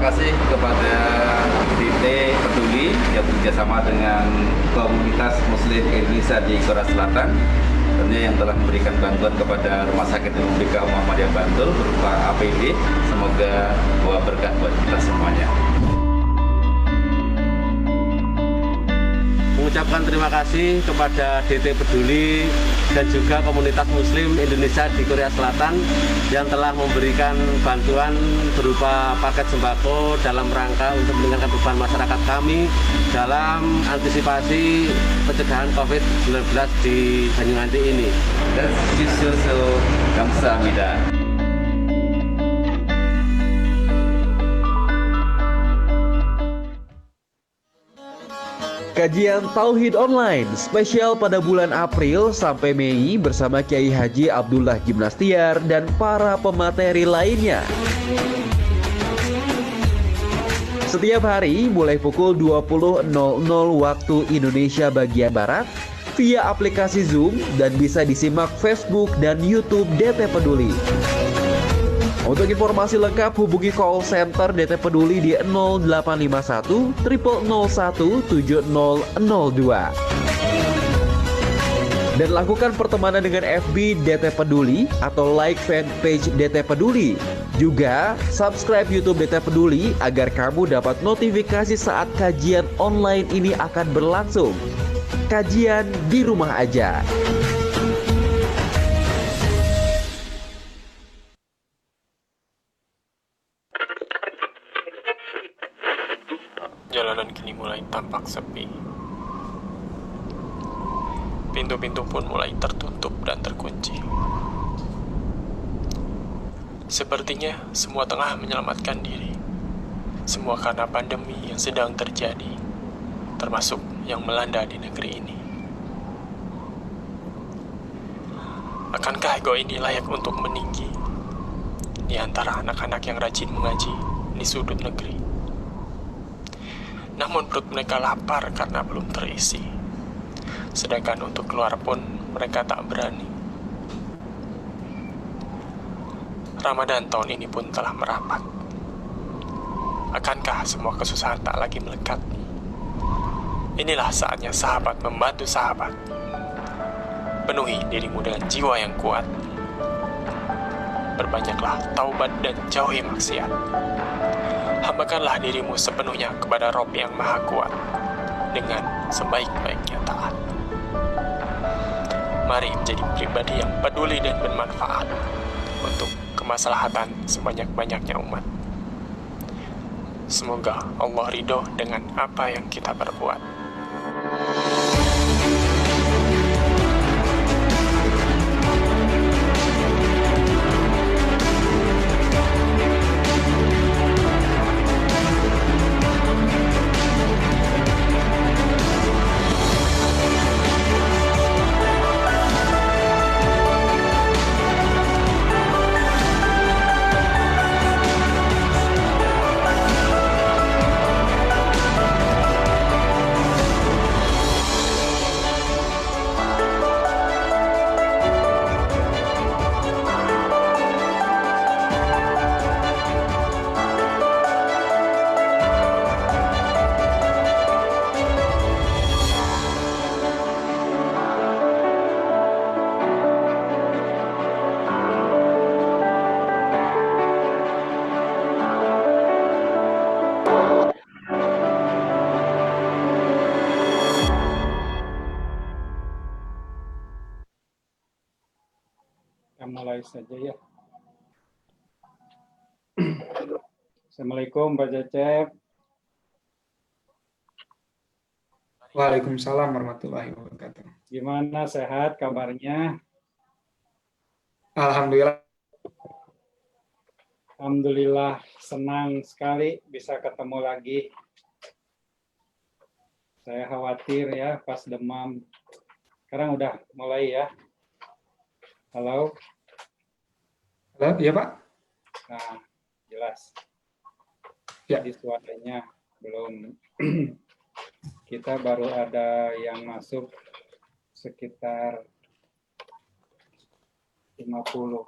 kasih kepada DT Peduli yang bekerjasama dengan komunitas Muslim Indonesia di Korea Selatan, tentunya yang telah memberikan bantuan kepada Rumah Sakit Republika Muhammadiyah Bantul berupa APD. Semoga bawa berkah buat kita semuanya. Mengucapkan terima kasih kepada DT Peduli dan juga komunitas Muslim Indonesia di Korea Selatan yang telah memberikan bantuan berupa paket sembako dalam rangka untuk meringankan beban masyarakat kami dalam antisipasi pencegahan COVID-19 di Banyuwangi ini. Dan susu kamsahamnida. Kajian Tauhid Online spesial pada bulan April sampai Mei bersama Kiai Haji Abdullah Gimnastiar dan para pemateri lainnya. Setiap hari mulai pukul 20.00 waktu Indonesia bagian Barat via aplikasi Zoom dan bisa disimak Facebook dan YouTube DT Peduli. Untuk informasi lengkap hubungi call center DT Peduli di 0851 0001 7002. Dan lakukan pertemanan dengan FB DT Peduli atau like fanpage DT Peduli. Juga subscribe YouTube DT Peduli agar kamu dapat notifikasi saat kajian online ini akan berlangsung. Kajian di rumah aja. Jalanan kini mulai tampak sepi. Pintu-pintu pun mulai tertutup dan terkunci. Sepertinya semua tengah menyelamatkan diri. Semua karena pandemi yang sedang terjadi, termasuk yang melanda di negeri ini. Akankah ego ini layak untuk meninggi di antara anak-anak yang rajin mengaji di sudut negeri? Namun perut mereka lapar karena belum terisi. Sedangkan untuk keluar pun mereka tak berani. Ramadan tahun ini pun telah merapat. Akankah semua kesusahan tak lagi melekat? Inilah saatnya sahabat membantu sahabat. Penuhi dirimu dengan jiwa yang kuat. Berbanyaklah taubat dan jauhi maksiat. Hambakanlah dirimu sepenuhnya kepada Rob yang Maha Kuat dengan sebaik-baiknya taat. Mari menjadi pribadi yang peduli dan bermanfaat untuk kemaslahatan sebanyak-banyaknya umat. Semoga Allah ridho dengan apa yang kita perbuat. Mulai saja ya. Assalamualaikum Pak Cecep. Waalaikumsalam warahmatullahi wabarakatuh. Gimana, sehat kabarnya? Alhamdulillah. Alhamdulillah, senang sekali bisa ketemu lagi. Saya khawatir ya pas demam. Sekarang udah mulai ya. Halo? Halo, iya Pak? Nah, jelas. Ya. Jadi suaranya belum. Kita baru ada yang masuk sekitar 50.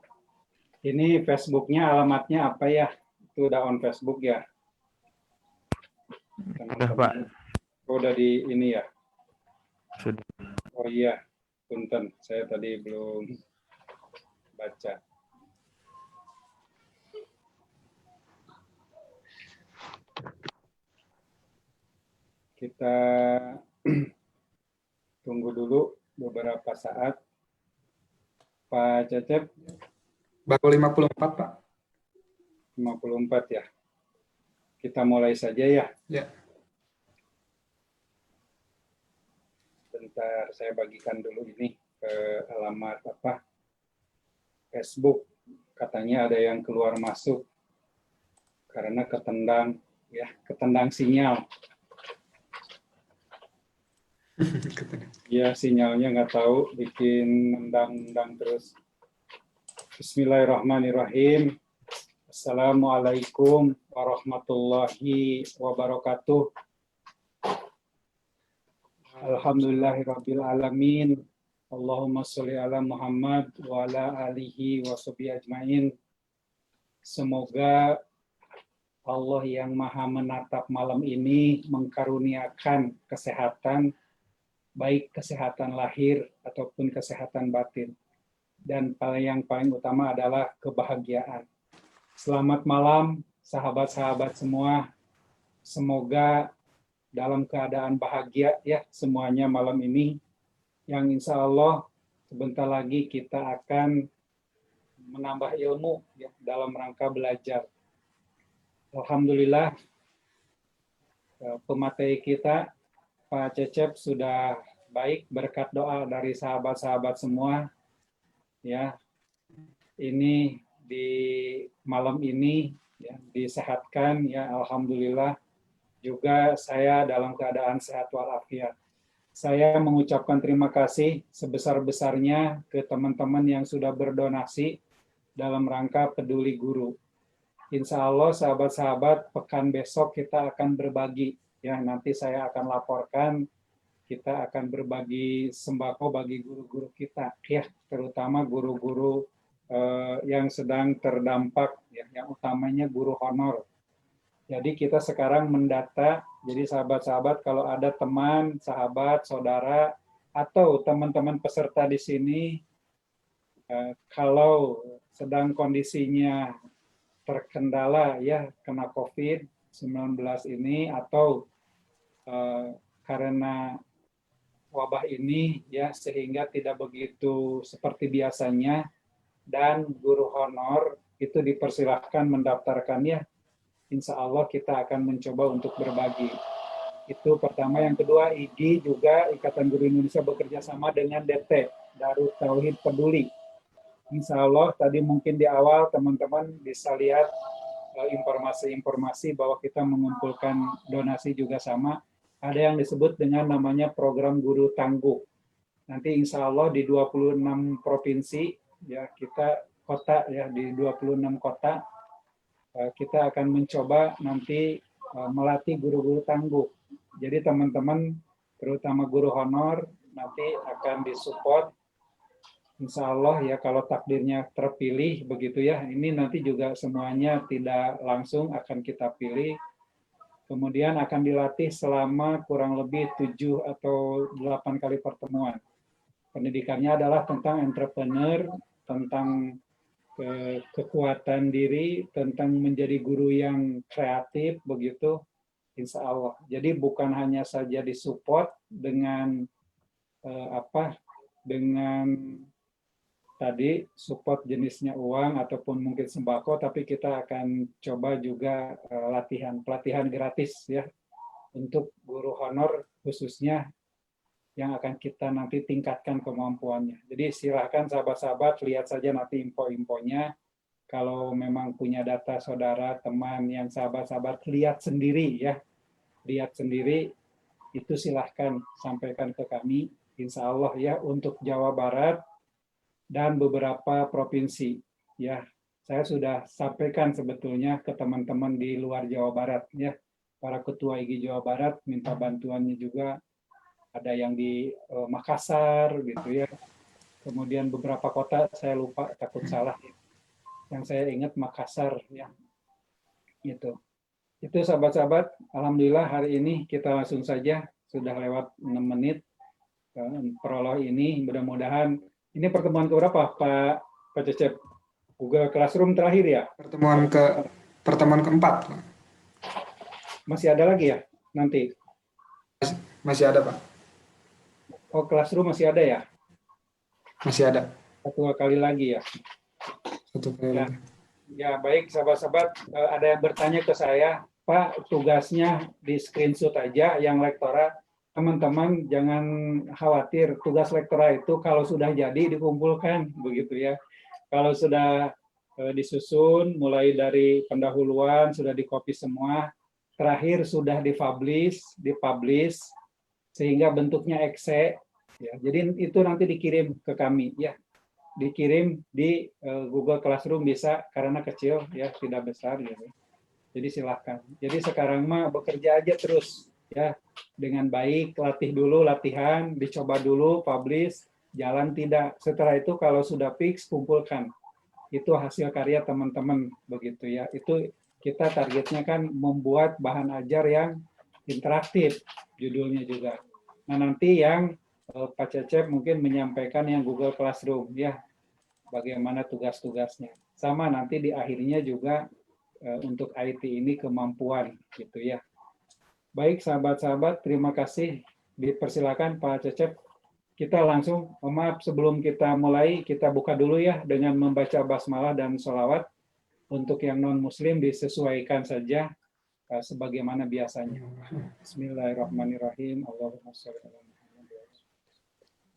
Ini Facebooknya alamatnya apa ya? Itu udah on Facebook ya? Udah, Pak. Oh, udah di ini ya. Sudah. Oh iya, punten, saya tadi belum baca. Kita tunggu dulu beberapa saat. Pak Cecep, Baru 54, Pak. 54 ya. Kita mulai saja ya. Ya. Bentar, saya bagikan dulu ini ke alamat apa? Facebook. Katanya ada yang keluar masuk karena ketendang sinyal. Ya, sinyalnya nggak tahu, bikin nendang-nendang terus. Bismillahirrahmanirrahim. Assalamualaikum warahmatullahi wabarakatuh. Alhamdulillahirabbil alamin. Allahumma sholli ala Muhammad wa ala alihi wa sahbihi ajmain. Semoga Allah yang Maha menatap malam ini mengkaruniakan kesehatan, baik kesehatan lahir ataupun kesehatan batin. Dan yang paling utama adalah kebahagiaan. Selamat malam, sahabat-sahabat semua. Semoga dalam keadaan bahagia ya semuanya malam ini. Yang insya Allah sebentar lagi kita akan menambah ilmu ya, dalam rangka belajar. Alhamdulillah, pemateri kita Pak Cecep sudah baik berkat doa dari sahabat-sahabat semua. Ya, ini di malam ini ya, disehatkan ya, alhamdulillah. Juga saya dalam keadaan sehat walafiat. Saya mengucapkan terima kasih sebesar-besarnya ke teman-teman yang sudah berdonasi dalam rangka peduli guru. Insya Allah sahabat-sahabat, pekan besok kita akan berbagi. Ya, nanti saya akan laporkan, kita akan berbagi sembako bagi guru-guru kita, ya, terutama guru-guru yang sedang terdampak, ya, yang utamanya guru honor. Jadi kita sekarang mendata, jadi sahabat-sahabat kalau ada teman, sahabat, saudara, atau teman-teman peserta di sini, kalau sedang kondisinya terkendala ya kena COVID-19 ini atau karena wabah ini ya sehingga tidak begitu seperti biasanya dan guru honor itu dipersilahkan mendaftarkannya. Insya Allah kita akan mencoba untuk berbagi. Itu pertama. Yang kedua, IGI juga Ikatan Guru Indonesia bekerja sama dengan DT, Darut Tauhid Peduli. Insya Allah tadi mungkin di awal teman-teman bisa lihat informasi-informasi bahwa kita mengumpulkan donasi juga sama. Ada yang disebut dengan namanya program guru tangguh. Nanti insya Allah di 26 provinsi, ya kita kota ya di 26 kota, kita akan mencoba nanti melatih guru-guru tangguh. Jadi teman-teman, terutama guru honor, nanti akan disupport. Insya Allah ya kalau takdirnya terpilih begitu ya. Ini nanti juga semuanya tidak langsung akan kita pilih. Kemudian akan dilatih selama kurang lebih 7 atau 8 kali pertemuan. Pendidikannya adalah tentang entrepreneur, tentang kekuatan diri, tentang menjadi guru yang kreatif begitu. Insya Allah. Jadi bukan hanya saja disupport dengan dengan tadi support jenisnya uang ataupun mungkin sembako, tapi kita akan coba juga pelatihan gratis ya untuk guru honor khususnya yang akan kita nanti tingkatkan kemampuannya. Jadi silakan sahabat-sahabat lihat saja nanti info-infonya. Kalau memang punya data saudara, teman yang sahabat-sahabat lihat sendiri ya, lihat sendiri itu silahkan sampaikan ke kami. Insya Allah ya untuk Jawa Barat dan beberapa provinsi ya saya sudah sampaikan sebetulnya ke teman-teman di luar Jawa Barat ya, para ketua IGI Jawa Barat minta bantuannya juga, ada yang di Makassar gitu ya, kemudian beberapa kota saya lupa takut salah, yang saya ingat Makassar ya itu. Itu sahabat-sahabat, alhamdulillah hari ini kita langsung saja, sudah lewat 6 menit prolog ini. Mudah-mudahan ini pertemuan keberapa Pak Cecep? Google Classroom terakhir ya? Pertemuan keempat, Pak. Masih ada lagi ya nanti? Masih ada, Pak. Oh, Classroom masih ada ya? Masih ada. Satu kali lagi ya? Satu kali Ya. lagi. Ya, baik sahabat-sahabat, ada yang bertanya ke saya, Pak, tugasnya di screenshot aja yang lektora. Teman-teman jangan khawatir, tugas lektora itu kalau sudah jadi dikumpulkan, begitu ya. Kalau sudah disusun, mulai dari pendahuluan, sudah di-copy semua, terakhir sudah dipublish, sehingga bentuknya exe, ya. Jadi itu nanti dikirim ke kami, ya. Dikirim di Google Classroom bisa, karena kecil ya, tidak besar gitu. Jadi silahkan. Jadi sekarang mah bekerja aja terus ya, dengan baik, latih dulu, latihan, dicoba dulu, publish, jalan tidak. Setelah itu kalau sudah fix, kumpulkan. Itu hasil karya teman-teman begitu ya. Itu kita targetnya kan membuat bahan ajar yang interaktif, judulnya juga. Nah, nanti yang Pak Cecep mungkin menyampaikan yang Google Classroom ya, bagaimana tugas-tugasnya. Sama nanti di akhirnya juga untuk IT ini kemampuan gitu ya. Baik sahabat-sahabat, terima kasih. Dipersilakan Pak Cecep. Kita langsung, maaf sebelum kita mulai, kita buka dulu ya dengan membaca basmalah dan sholawat. Untuk yang non-muslim disesuaikan saja sebagaimana biasanya. Bismillahirrahmanirrahim. Allahumma sholli ala Muhammad.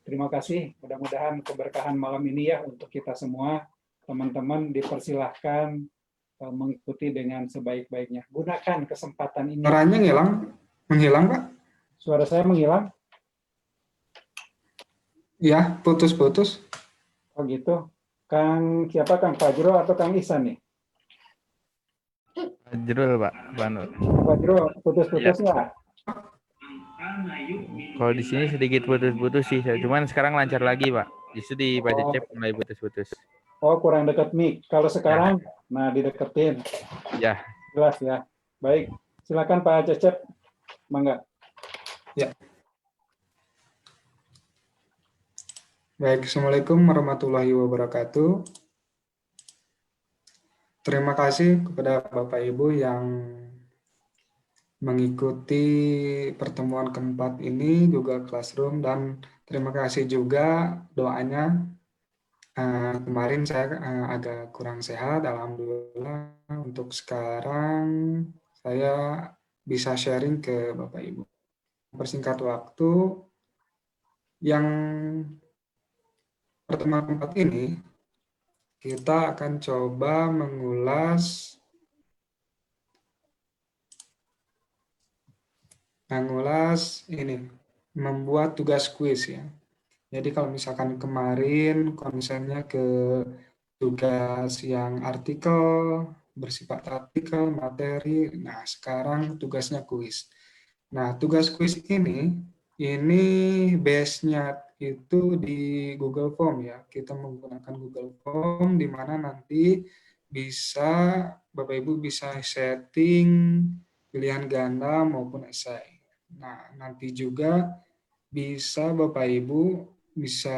Terima kasih. Mudah-mudahan keberkahan malam ini ya untuk kita semua. Teman-teman dipersilahkan mengikuti dengan sebaik-baiknya. Gunakan kesempatan ini. Suaranya menghilang, Pak? Suara saya menghilang? Ya, putus-putus. Oh gitu. Kang siapa, Kang Fajro atau Kang Ihsan nih? Fajrul, Pak. Banur. Fajro, putus-putus nggak? Kalau di sini sedikit putus-putus sih, cuman sekarang lancar lagi, Pak. Justru di Pak Cecep mulai putus-putus. Oh, kurang dekat mic. Kalau sekarang, nah dideketin. Ya. Jelas ya. Baik, silakan Pak Cecep. Mangga. Ya. Baik, Assalamualaikum warahmatullahi wabarakatuh. Terima kasih kepada Bapak Ibu yang mengikuti pertemuan keempat ini Google Classroom, dan terima kasih juga doanya. Kemarin saya agak kurang sehat, alhamdulillah untuk sekarang saya bisa sharing ke Bapak Ibu. Persingkat waktu, yang pertemuan keempat ini kita akan coba mengulas ini, membuat tugas kuis ya. Jadi kalau misalkan kemarin konsennya ke tugas yang artikel, bersifat artikel, materi, nah sekarang tugasnya kuis. Nah, tugas kuis ini base-nya itu di Google Form ya. Kita menggunakan Google Form di mana nanti bisa Bapak Ibu bisa setting pilihan ganda maupun esai. Nah, nanti juga bisa Bapak Ibu bisa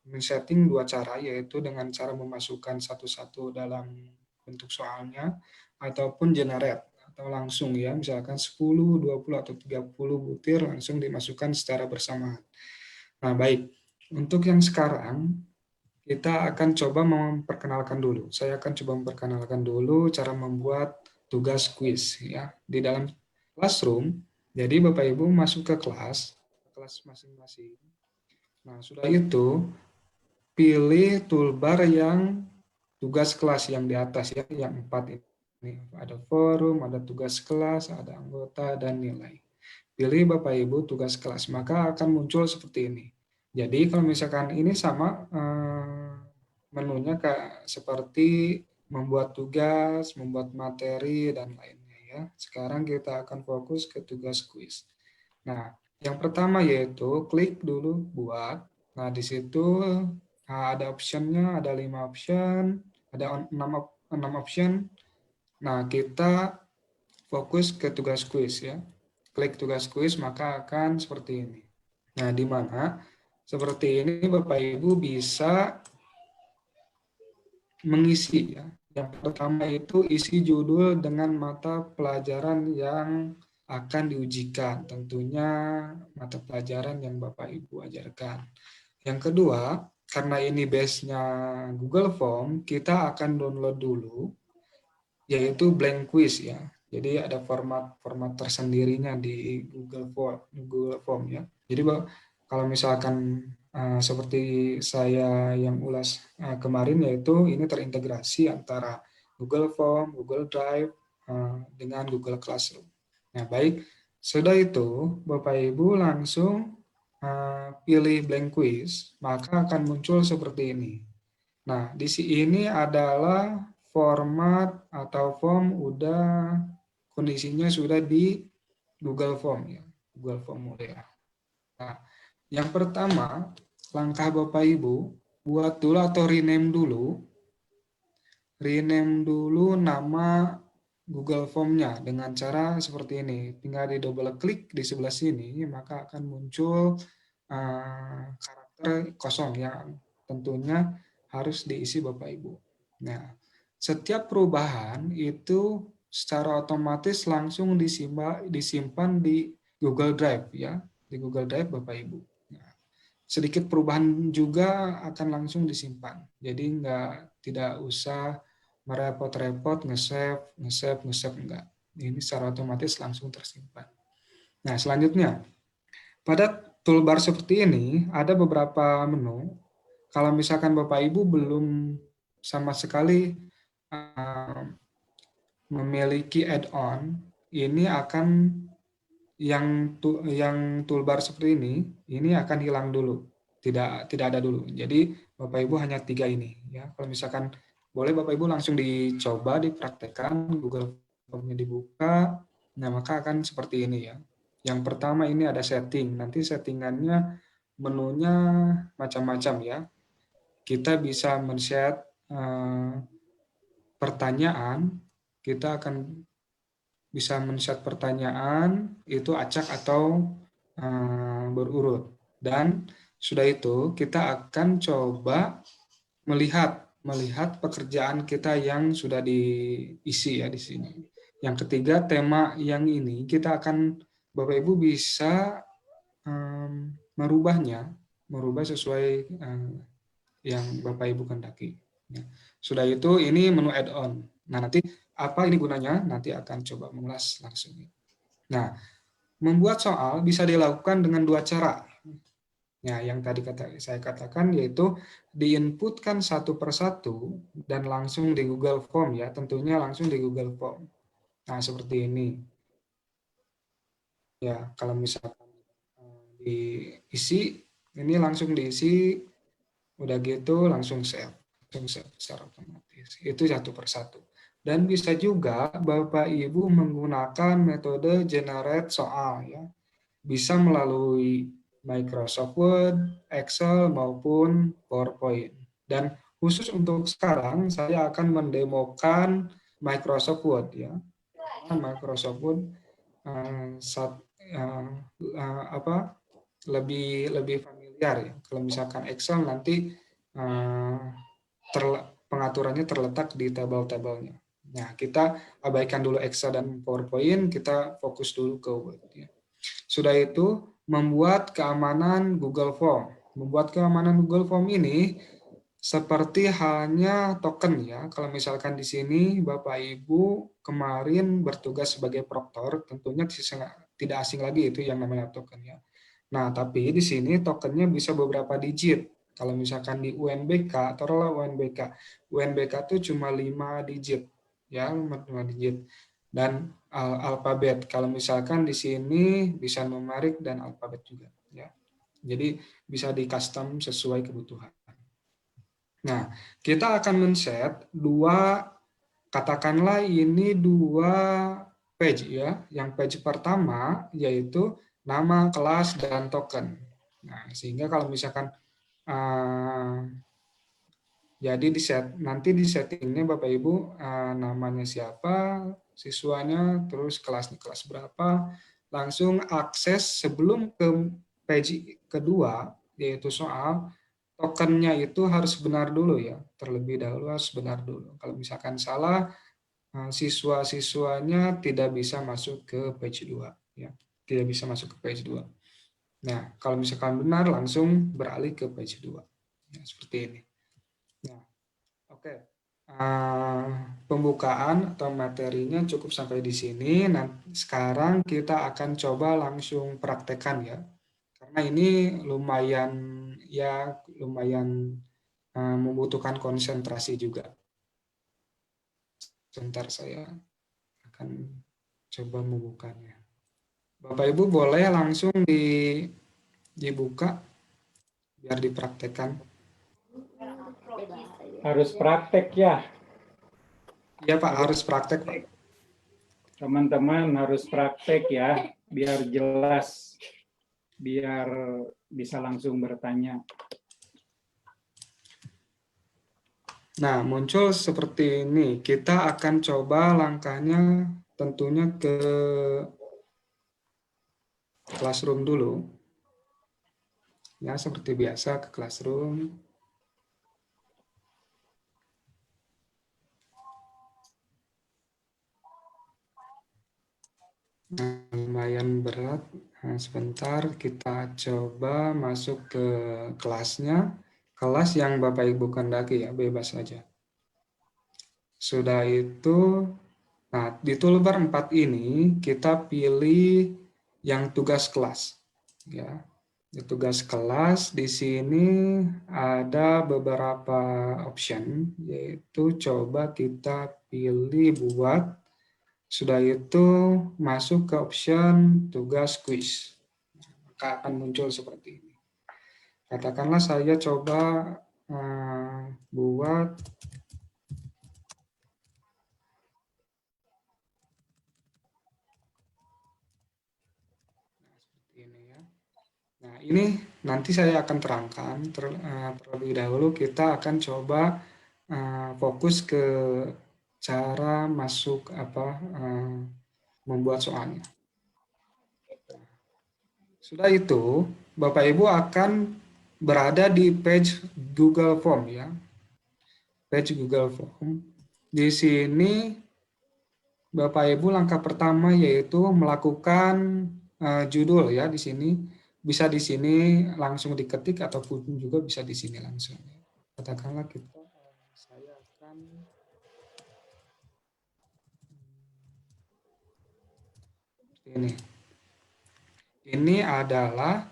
men-setting dua cara, yaitu dengan cara memasukkan satu-satu dalam bentuk soalnya ataupun generate atau langsung ya, misalkan 10, 20 atau 30 butir langsung dimasukkan secara bersamaan. Nah, baik. Untuk yang sekarang kita akan coba memperkenalkan dulu. Saya akan coba memperkenalkan dulu cara membuat tugas kuis ya di dalam Classroom. Jadi Bapak Ibu masuk ke kelas masing-masing. Nah, sudah itu pilih toolbar yang tugas kelas yang di atas ya, yang 4 ini. Ada forum, ada tugas kelas, ada anggota, dan nilai. Pilih Bapak Ibu tugas kelas, maka akan muncul seperti ini. Jadi kalau misalkan ini sama menunya seperti membuat tugas, membuat materi, dan lainnya ya. Sekarang kita akan fokus ke tugas kuis. Nah, yang pertama yaitu klik dulu buat. Nah, di situ ada optionnya, ada 5 option, ada 6 option. Nah, kita fokus ke tugas kuis ya. Klik tugas kuis, maka akan seperti ini. Nah, di mana seperti ini Bapak Ibu bisa mengisi ya. Yang pertama itu isi judul dengan mata pelajaran yang akan diujikan. Tentunya mata pelajaran yang Bapak Ibu ajarkan. Yang kedua, karena ini base-nya Google Form, kita akan download dulu, yaitu blank quiz ya. Jadi ada format tersendirinya di Google Form ya. Jadi kalau misalkan seperti saya yang ulas kemarin, yaitu ini terintegrasi antara Google Form, Google Drive dengan Google Classroom. Nah, baik, sudah itu Bapak Ibu langsung pilih blank quiz, maka akan muncul seperti ini. Nah, di sini adalah format atau form kondisinya sudah di Google Form ya, Google Formulir. Nah, yang pertama, langkah Bapak Ibu buat dulu atau rename dulu nama Google Form-nya dengan cara seperti ini. Tinggal di double klik di sebelah sini, maka akan muncul karakter kosong yang tentunya harus diisi Bapak Ibu. Nah, setiap perubahan itu secara otomatis langsung disimpan di Google Drive ya, di Google Drive Bapak Ibu. Nah, sedikit perubahan juga akan langsung disimpan. Jadi tidak usah merepot-repot nge-save enggak. Ini secara otomatis langsung tersimpan. Nah, selanjutnya pada toolbar seperti ini ada beberapa menu. Kalau misalkan Bapak Ibu belum sama sekali memiliki add-on, ini akan yang toolbar seperti ini akan hilang dulu, tidak ada dulu. Jadi Bapak Ibu hanya 3 ini ya. Kalau misalkan boleh Bapak Ibu langsung dicoba, dipraktekkan, Google Form-nya dibuka, nah maka akan seperti ini ya. Yang pertama ini ada setting, nanti settingannya menunya macam-macam ya. Kita bisa men-set pertanyaan, kita akan bisa men-set pertanyaan itu acak atau berurut. Dan sudah itu kita akan coba melihat pekerjaan kita yang sudah diisi ya di sini. Yang ketiga, tema yang ini kita akan Bapak Ibu bisa merubah sesuai yang Bapak Ibu kehendaki. Sudah itu ini menu add-on. Nah, nanti apa ini gunanya? Nanti akan coba mengulas langsung. Nah, membuat soal bisa dilakukan dengan 2 cara. Nah, yang tadi saya katakan yaitu diinputkan satu persatu dan langsung di Google Form ya, tentunya langsung di Google Form. Nah, seperti ini. Ya, kalau misalkan diisi, ini langsung diisi, udah gitu langsung save secara otomatis. Itu satu persatu. Dan bisa juga Bapak Ibu menggunakan metode generate soal ya. Bisa melalui Microsoft Word, Excel maupun PowerPoint. Dan khusus untuk sekarang saya akan mendemokan Microsoft Word ya. Microsoft Word lebih familiar ya. Kalau misalkan Excel nanti pengaturannya terletak di tabel-tabelnya. Nah, kita abaikan dulu Excel dan PowerPoint, kita fokus dulu ke Word ya. Sudah itu membuat keamanan Google Form. Membuat keamanan Google Form ini seperti halnya token ya. Kalau misalkan di sini Bapak Ibu kemarin bertugas sebagai proktor, tentunya tidak asing lagi itu yang namanya token ya. Nah, tapi di sini tokennya bisa beberapa digit. Kalau misalkan di UNBK, taruhlah UNBK itu cuma 5 digit ya, 5 digit. Dan alfabet. Kalau misalkan di sini bisa numerik dan alfabet juga ya. Jadi bisa di custom sesuai kebutuhan. Nah, kita akan men-set 2, katakanlah ini 2 page ya. Yang page pertama yaitu nama, kelas, dan token. Nah, sehingga kalau misalkan Jadi nanti di settingnya Bapak Ibu namanya siapa, siswanya, terus kelasnya kelas berapa, langsung akses sebelum ke page kedua, yaitu soal, tokennya itu harus benar dulu ya, terlebih dahulu harus benar dulu. Kalau misalkan salah, siswa-siswanya tidak bisa masuk ke page 2. Ya. Tidak bisa masuk ke page 2. Nah, kalau misalkan benar, langsung beralih ke page 2. Ya, seperti ini. Nah, oke. Pembukaan atau materinya cukup sampai di sini. Nah, sekarang kita akan coba langsung praktekkan ya. Karena ini lumayan membutuhkan konsentrasi juga. Sebentar saya akan coba membukanya. Bapak Ibu boleh langsung dibuka biar dipraktekkan. Harus praktek ya. Iya Pak, harus praktek Pak. Teman-teman harus praktek ya, biar jelas, biar bisa langsung bertanya. Nah, muncul seperti ini. Kita akan coba langkahnya tentunya ke Classroom dulu. Ya, seperti biasa ke Classroom. Nah, lumayan berat. Nah, sebentar kita coba masuk ke kelasnya. Kelas yang Bapak Ibu kehendaki ya, bebas saja. Sudah itu, nah di toolbar 4 ini kita pilih yang tugas kelas. Ya, di tugas kelas di sini ada beberapa option, yaitu coba kita pilih buat. Sudah itu masuk ke option tugas quiz. Maka akan muncul seperti ini. Katakanlah saya coba buat seperti ini ya. Nah, ini nanti saya akan terangkan. Terlebih dahulu kita akan coba fokus ke cara masuk membuat soalnya. Sudah itu, Bapak Ibu akan berada di page Google Form ya. Page Google Form. Di sini Bapak Ibu langkah pertama yaitu melakukan judul ya di sini. Bisa di sini langsung diketik ataupun juga bisa di sini langsung. Katakanlah saya akan ini. Ini adalah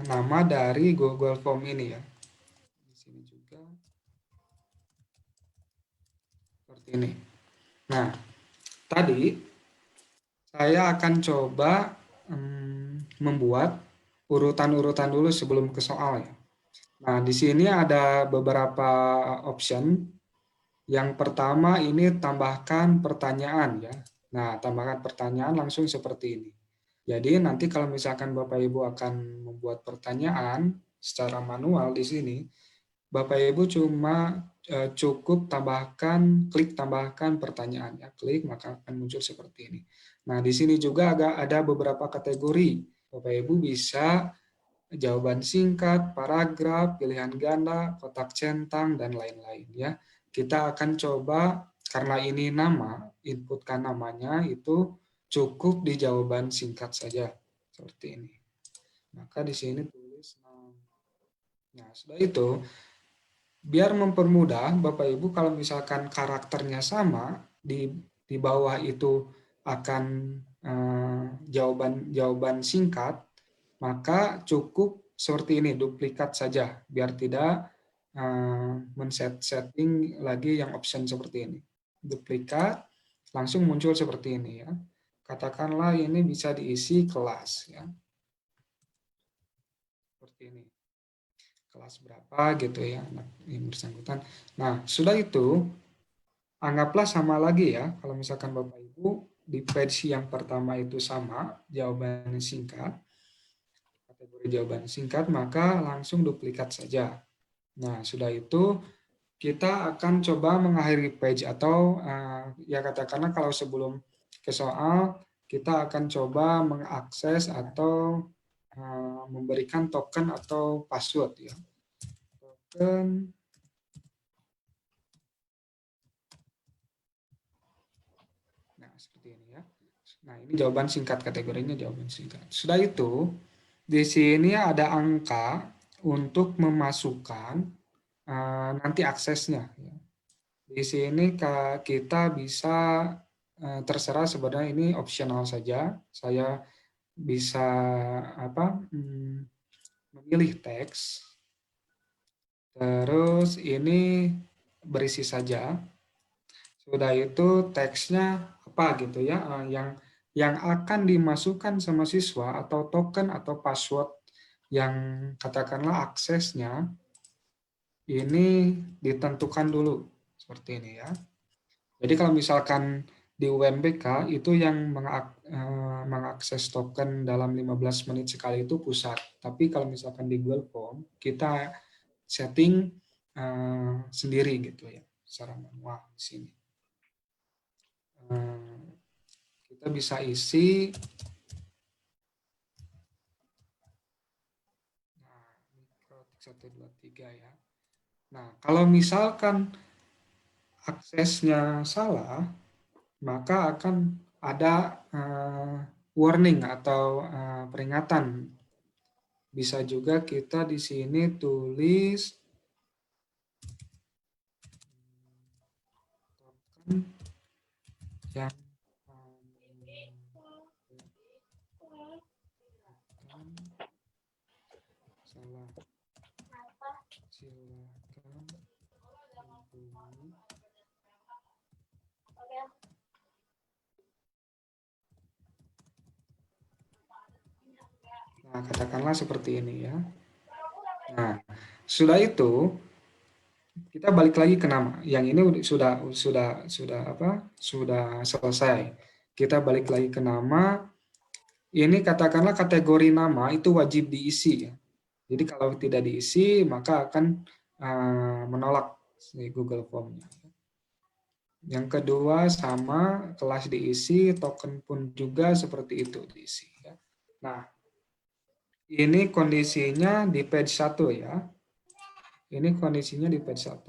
nama dari Google Form ini ya. Di sini juga seperti ini. Nah, tadi saya akan coba membuat urutan-urutan dulu sebelum ke soal ya. Nah, di sini ada beberapa option. Yang pertama ini tambahkan pertanyaan ya. Nah, tambahkan pertanyaan langsung seperti ini. Jadi nanti kalau misalkan Bapak Ibu akan membuat pertanyaan secara manual di sini, Bapak Ibu cuma cukup klik tambahkan pertanyaan ya. Klik maka akan muncul seperti ini. Nah, di sini juga ada beberapa kategori. Bapak Ibu bisa jawaban singkat, paragraf, pilihan ganda, kotak centang dan lain-lain ya. Kita akan coba, karena ini nama, inputkan namanya itu cukup di jawaban singkat saja, seperti ini. Maka di sini tulis nama. Nah, sudah itu, biar mempermudah, Bapak Ibu kalau misalkan karakternya sama, di bawah itu akan jawaban singkat, maka cukup seperti ini, duplikat saja, biar tidak men-setting lagi yang option seperti ini. Duplikat, langsung muncul seperti ini ya. Katakanlah ini bisa diisi kelas ya. Seperti ini. Kelas berapa gitu ya, yang bersangkutan. Nah, sudah itu, anggaplah sama lagi ya, kalau misalkan Bapak Ibu di page yang pertama itu sama, jawabannya singkat, kategori jawaban singkat, maka langsung duplikat saja. Nah, sudah itu kita akan coba mengakhiri page atau ya katakanlah kalau sebelum ke soal, kita akan coba mengakses atau memberikan token atau password ya. Token. Nah, seperti ini ya. Nah, ini jawaban singkat, kategorinya jawaban singkat. Sudah itu, di sini ada angka untuk memasukkan nanti aksesnya. Di sini kita bisa terserah, sebenarnya ini opsional saja. Saya bisa memilih teks. Terus ini berisi saja. Sudah itu teksnya apa gitu ya, yang akan dimasukkan sama siswa atau token atau password yang katakanlah aksesnya ini ditentukan dulu seperti ini ya. Jadi kalau misalkan di UMBK itu yang mengakses token dalam 15 menit sekali itu pusat. Tapi kalau misalkan di Google Form kita setting sendiri gitu ya secara manual di sini. Kita bisa isi. Nah, mikrotik 1, 2, 3 ya. Nah, kalau misalkan aksesnya salah, maka akan ada warning atau peringatan. Bisa juga kita di sini tulis token yang salah. Silakan hubungi. Nah, katakanlah seperti ini ya. Nah, sudah itu kita balik lagi ke nama. Yang ini sudah selesai. Kita balik lagi ke nama. Ini katakanlah kategori nama itu wajib diisi ya. Jadi kalau tidak diisi maka akan menolak si Google Form-nya. Yang kedua sama, kelas diisi, token pun juga seperti itu diisi ya. Nah, ini kondisinya di page 1 ya. Ini kondisinya di page 1.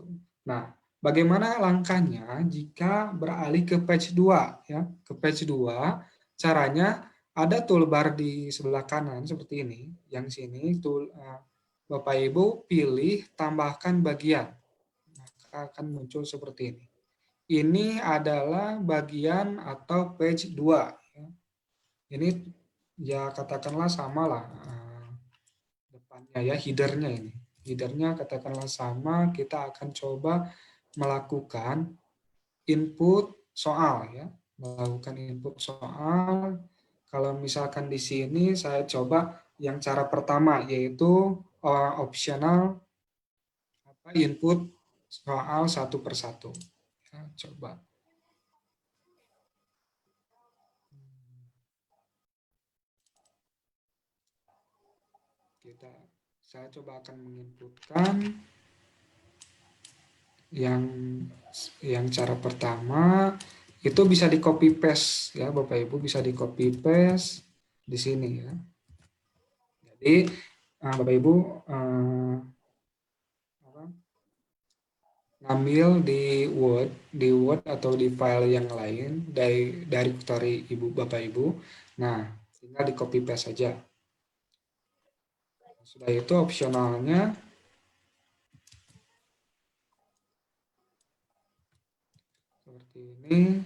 Nah, bagaimana langkahnya jika beralih ke page 2 ya? Ke page 2 caranya ada toolbar di sebelah kanan seperti ini. Yang sini Bapak Ibu pilih tambahkan bagian. Maka akan muncul seperti ini. Ini adalah bagian atau page 2 ya. Ini ya katakanlah samalah depannya ya, headernya ini. Headernya katakanlah sama, kita akan coba melakukan input soal ya. Melakukan input soal. Kalau misalkan di sini saya coba yang cara pertama yaitu optional input soal satu persatu. Ya, coba. Saya coba akan menginputkan yang cara pertama itu bisa di copy paste ya Bapak Ibu, bisa di copy paste di sini ya. Jadi Bapak Ibu ngambil di Word atau di file yang lain dari Bapak Ibu. Nah, tinggal di copy paste saja. Sudah itu opsionalnya seperti ini.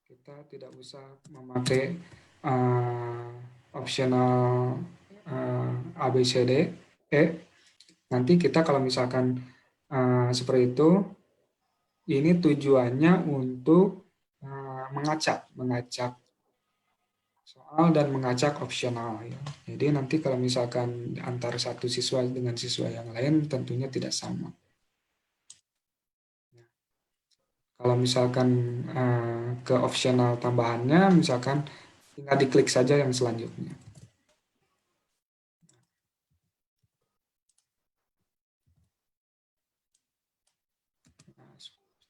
Kita tidak usah memakai opsional ABCD. Nanti kita kalau misalkan seperti itu, ini tujuannya untuk mengacak soal dan mengacak opsional ya. Jadi nanti kalau misalkan antara satu siswa dengan siswa yang lain tentunya tidak sama. Kalau misalkan ke opsional tambahannya misalkan tinggal diklik saja yang selanjutnya.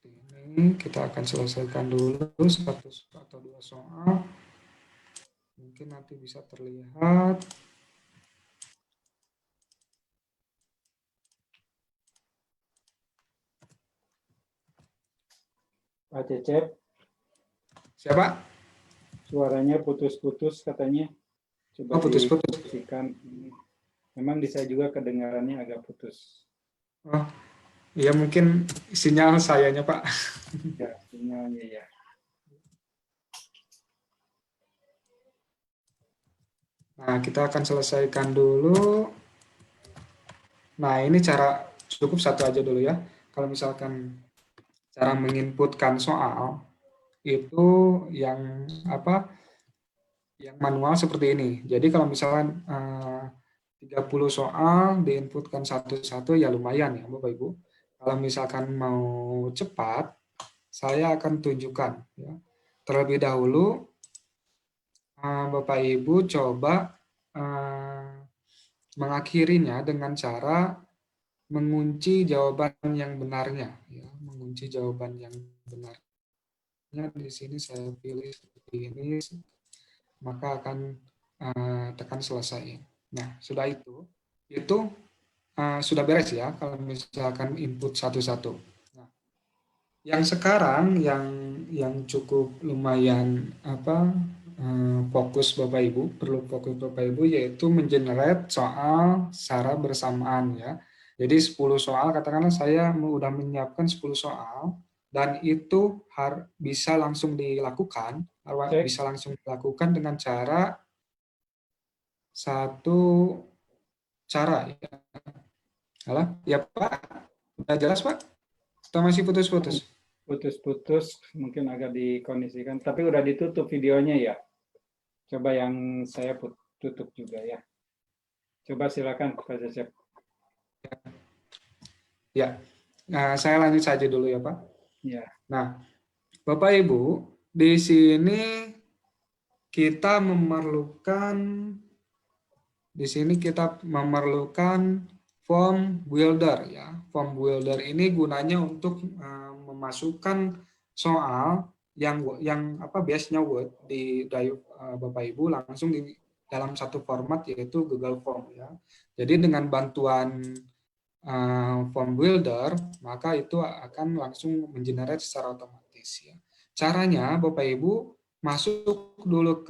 seperti ini. Kita akan selesaikan dulu 1 atau 2 soal. Mungkin nanti bisa terlihat. Pak Cecep, Siapa? suaranya putus-putus katanya. Coba Oh, putus-putus. diskusikan. Memang di saya juga kedengarannya agak putus. Oh, iya mungkin sinyal sayanya, Pak. Ya, sinyalnya ya. Nah, kita akan selesaikan dulu. Nah, ini cara cukup satu aja dulu ya. Kalau misalkan cara menginputkan soal itu yang apa? Yang manual seperti ini. Jadi kalau misalkan 30 soal diinputkan satu-satu ya lumayan ya Bapak Ibu. Kalau misalkan mau cepat, saya akan tunjukkan ya. Terlebih dahulu Bapak Ibu coba mengakhirinya dengan cara mengunci jawaban yang benarnya ya, mengunci jawaban yang benarnya. Di sini saya pilih seperti ini, maka akan tekan selesai. Nah, sudah itu sudah beres ya kalau misalkan input satu-satu. Nah, yang sekarang yang cukup lumayan fokus Bapak Ibu, perlu fokus Bapak Ibu yaitu mengenerate soal secara bersamaan ya. Jadi 10 soal, katakanlah saya sudah menyiapkan 10 soal dan itu bisa langsung dilakukan, bisa langsung dilakukan dengan satu cara ya. Halo, ya Pak, sudah jelas Pak? Atau masih putus-putus? Putus-putus, mungkin agak dikondisikan, tapi udah ditutup videonya ya. Coba yang saya tutup juga ya. Coba silakan Pak Cecep. Ya, saya lanjut saja dulu ya Pak. Ya. Nah, Bapak Ibu, di sini kita memerlukan form builder ya. Form builder ini gunanya untuk memasukkan soal yang base-nya Word di drive Bapak Ibu langsung di dalam satu format yaitu Google Form ya. Jadi dengan bantuan form builder maka itu akan langsung mengenerate secara otomatis ya. Caranya Bapak Ibu masuk dulu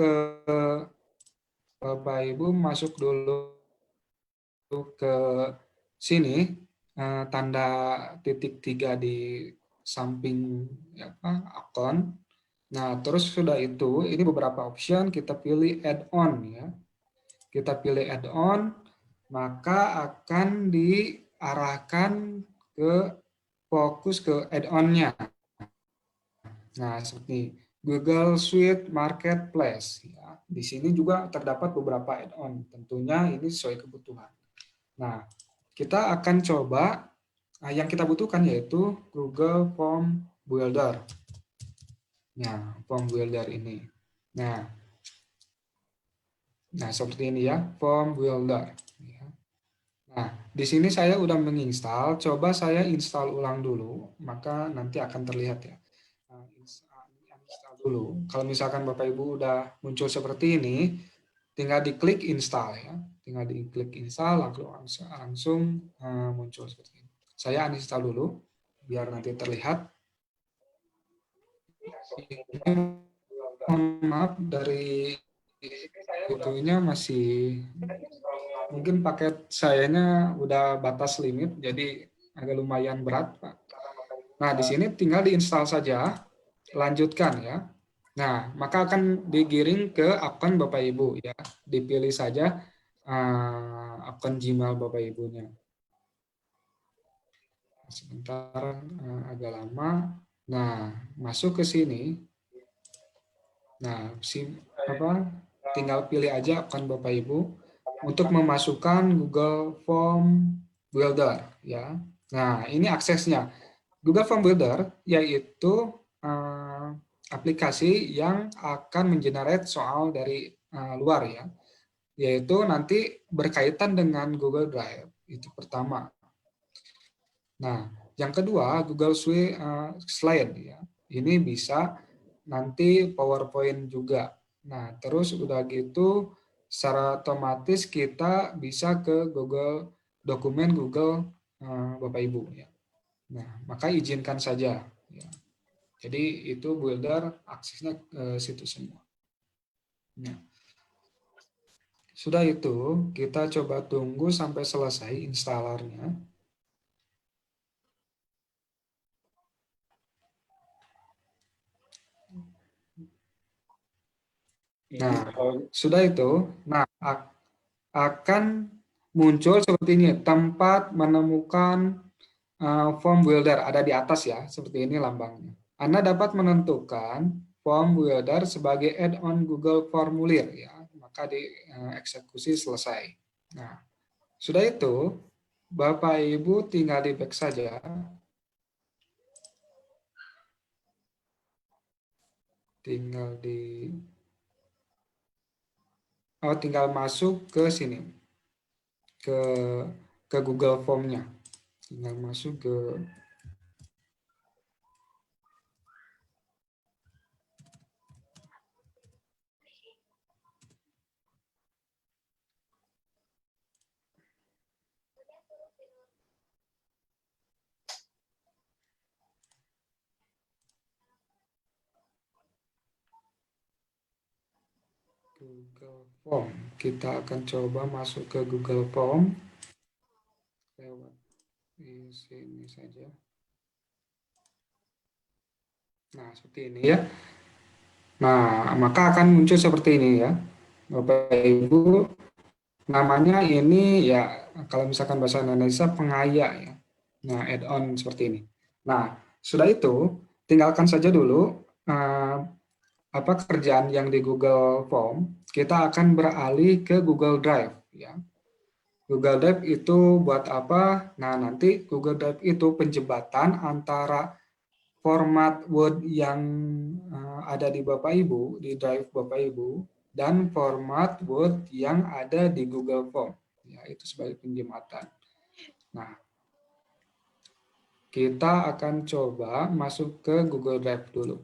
ke sini, tanda titik 3 di samping akun. Nah, terus sudah itu, ini beberapa option, kita pilih add-on ya. Kita pilih add-on, maka akan diarahkan fokus ke add-on-nya. Nah, seperti Google Suite Marketplace ya. Di sini juga terdapat beberapa add-on. Tentunya ini sesuai kebutuhan. Nah, kita akan coba yang kita butuhkan yaitu Google Form Builder. Nah, Form Builder ini. Nah, seperti ini ya, Form Builder. Nah, di sini saya udah menginstal. Coba saya install ulang dulu, maka nanti akan terlihat ya. Install dulu. Kalau misalkan Bapak Ibu udah muncul seperti ini, tinggal diklik install ya. Tinggal diklik install langsung muncul seperti ini. Saya uninstall dulu biar nanti terlihat. Maaf dari itunya masih mungkin paket sayanya udah batas limit jadi agak lumayan berat Pak. Nah, di sini tinggal diinstal saja, lanjutkan ya. Nah, maka akan digiring ke akun Bapak Ibu ya. Dipilih saja akun Gmail Bapak Ibunya. Sebentar, agak lama. Nah, masuk ke sini. Nah, tinggal pilih aja akun Bapak Ibu untuk memasukkan Google Form Builder ya. Nah, ini aksesnya. Google Form Builder yaitu aplikasi yang akan mengenerate soal dari luar ya. Yaitu nanti berkaitan dengan Google Drive. Itu pertama. Nah, Yang kedua, Google Slide ya. Ini bisa nanti PowerPoint juga. Nah, terus udah gitu secara otomatis kita bisa ke Google dokumen Google Bapak Ibu ya. Nah, maka izinkan saja ya. Jadi itu builder aksesnya ke situ semua. Nah, sudah itu kita coba tunggu sampai selesai installernya. Nah, sudah itu, akan muncul seperti ini, tempat menemukan form builder ada di atas ya, seperti ini lambangnya. Anda dapat menentukan form builder sebagai add-on Google Formulir ya, maka dieksekusi selesai. Nah, sudah itu, Bapak Ibu tinggal di back saja. Tinggal masuk ke sini, ke Google Form-nya. Tinggal masuk ke Google Form. Kita akan coba masuk ke Google Form lewat di sini saja. Nah, seperti ini ya. Nah, maka akan muncul seperti ini ya. Bapak Ibu, namanya ini ya kalau misalkan bahasa Indonesia pengaya ya. Nah, add-on seperti ini. Nah, sudah itu tinggalkan saja dulu kerjaan yang di Google Form, kita akan beralih ke Google Drive ya. Google Drive itu buat apa? Nah, nanti Google Drive itu penjembatan antara format Word yang ada di Bapak Ibu, di Drive Bapak Ibu, dan format Word yang ada di Google Form. Ya, itu sebagai penjembatan. Nah, kita akan coba masuk ke Google Drive dulu.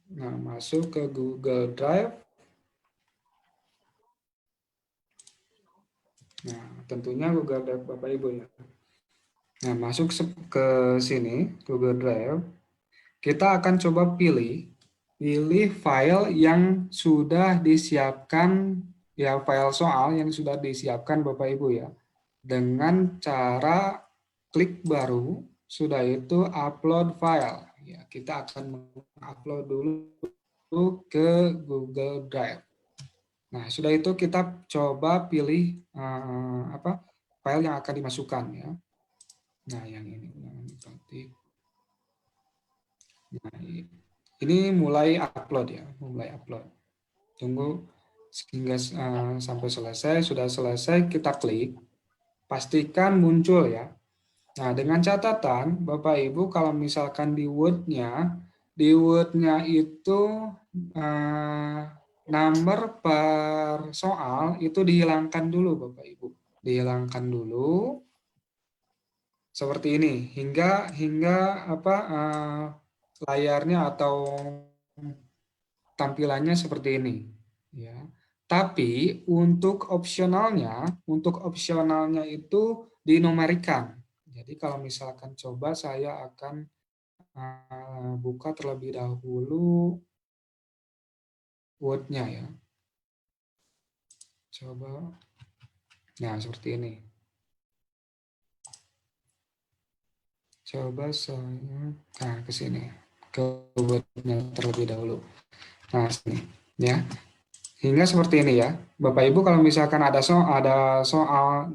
Nah, masuk ke Google Drive. Nah, tentunya Google Drive Bapak Ibu ya. Nah, masuk ke sini, Google Drive. Kita akan coba pilih file yang sudah disiapkan, ya file soal yang sudah disiapkan Bapak Ibu ya. Dengan cara klik baru, sudah itu upload file. Ya, kita akan mengupload dulu ke Google Drive. Nah, sudah itu kita coba pilih file yang akan dimasukkan ya. Nah, yang ini berarti. Nah, ini mulai upload ya, mulai upload. Tunggu hingga sampai selesai. Sudah selesai, kita klik. Pastikan muncul ya. Nah, dengan catatan, Bapak Ibu, kalau misalkan di Word-nya itu nomor per soal itu dihilangkan dulu, Bapak Ibu. Dihilangkan dulu seperti ini hingga layarnya atau tampilannya seperti ini, ya. Tapi untuk opsionalnya itu dinumerikan. Jadi kalau misalkan coba saya akan buka terlebih dahulu Word-nya ya. Coba. Nah, seperti ini. Coba saya ke sini. Ke Word-nya terlebih dahulu. Nah, sini ya. Hingga seperti ini ya. Bapak Ibu kalau misalkan ada soal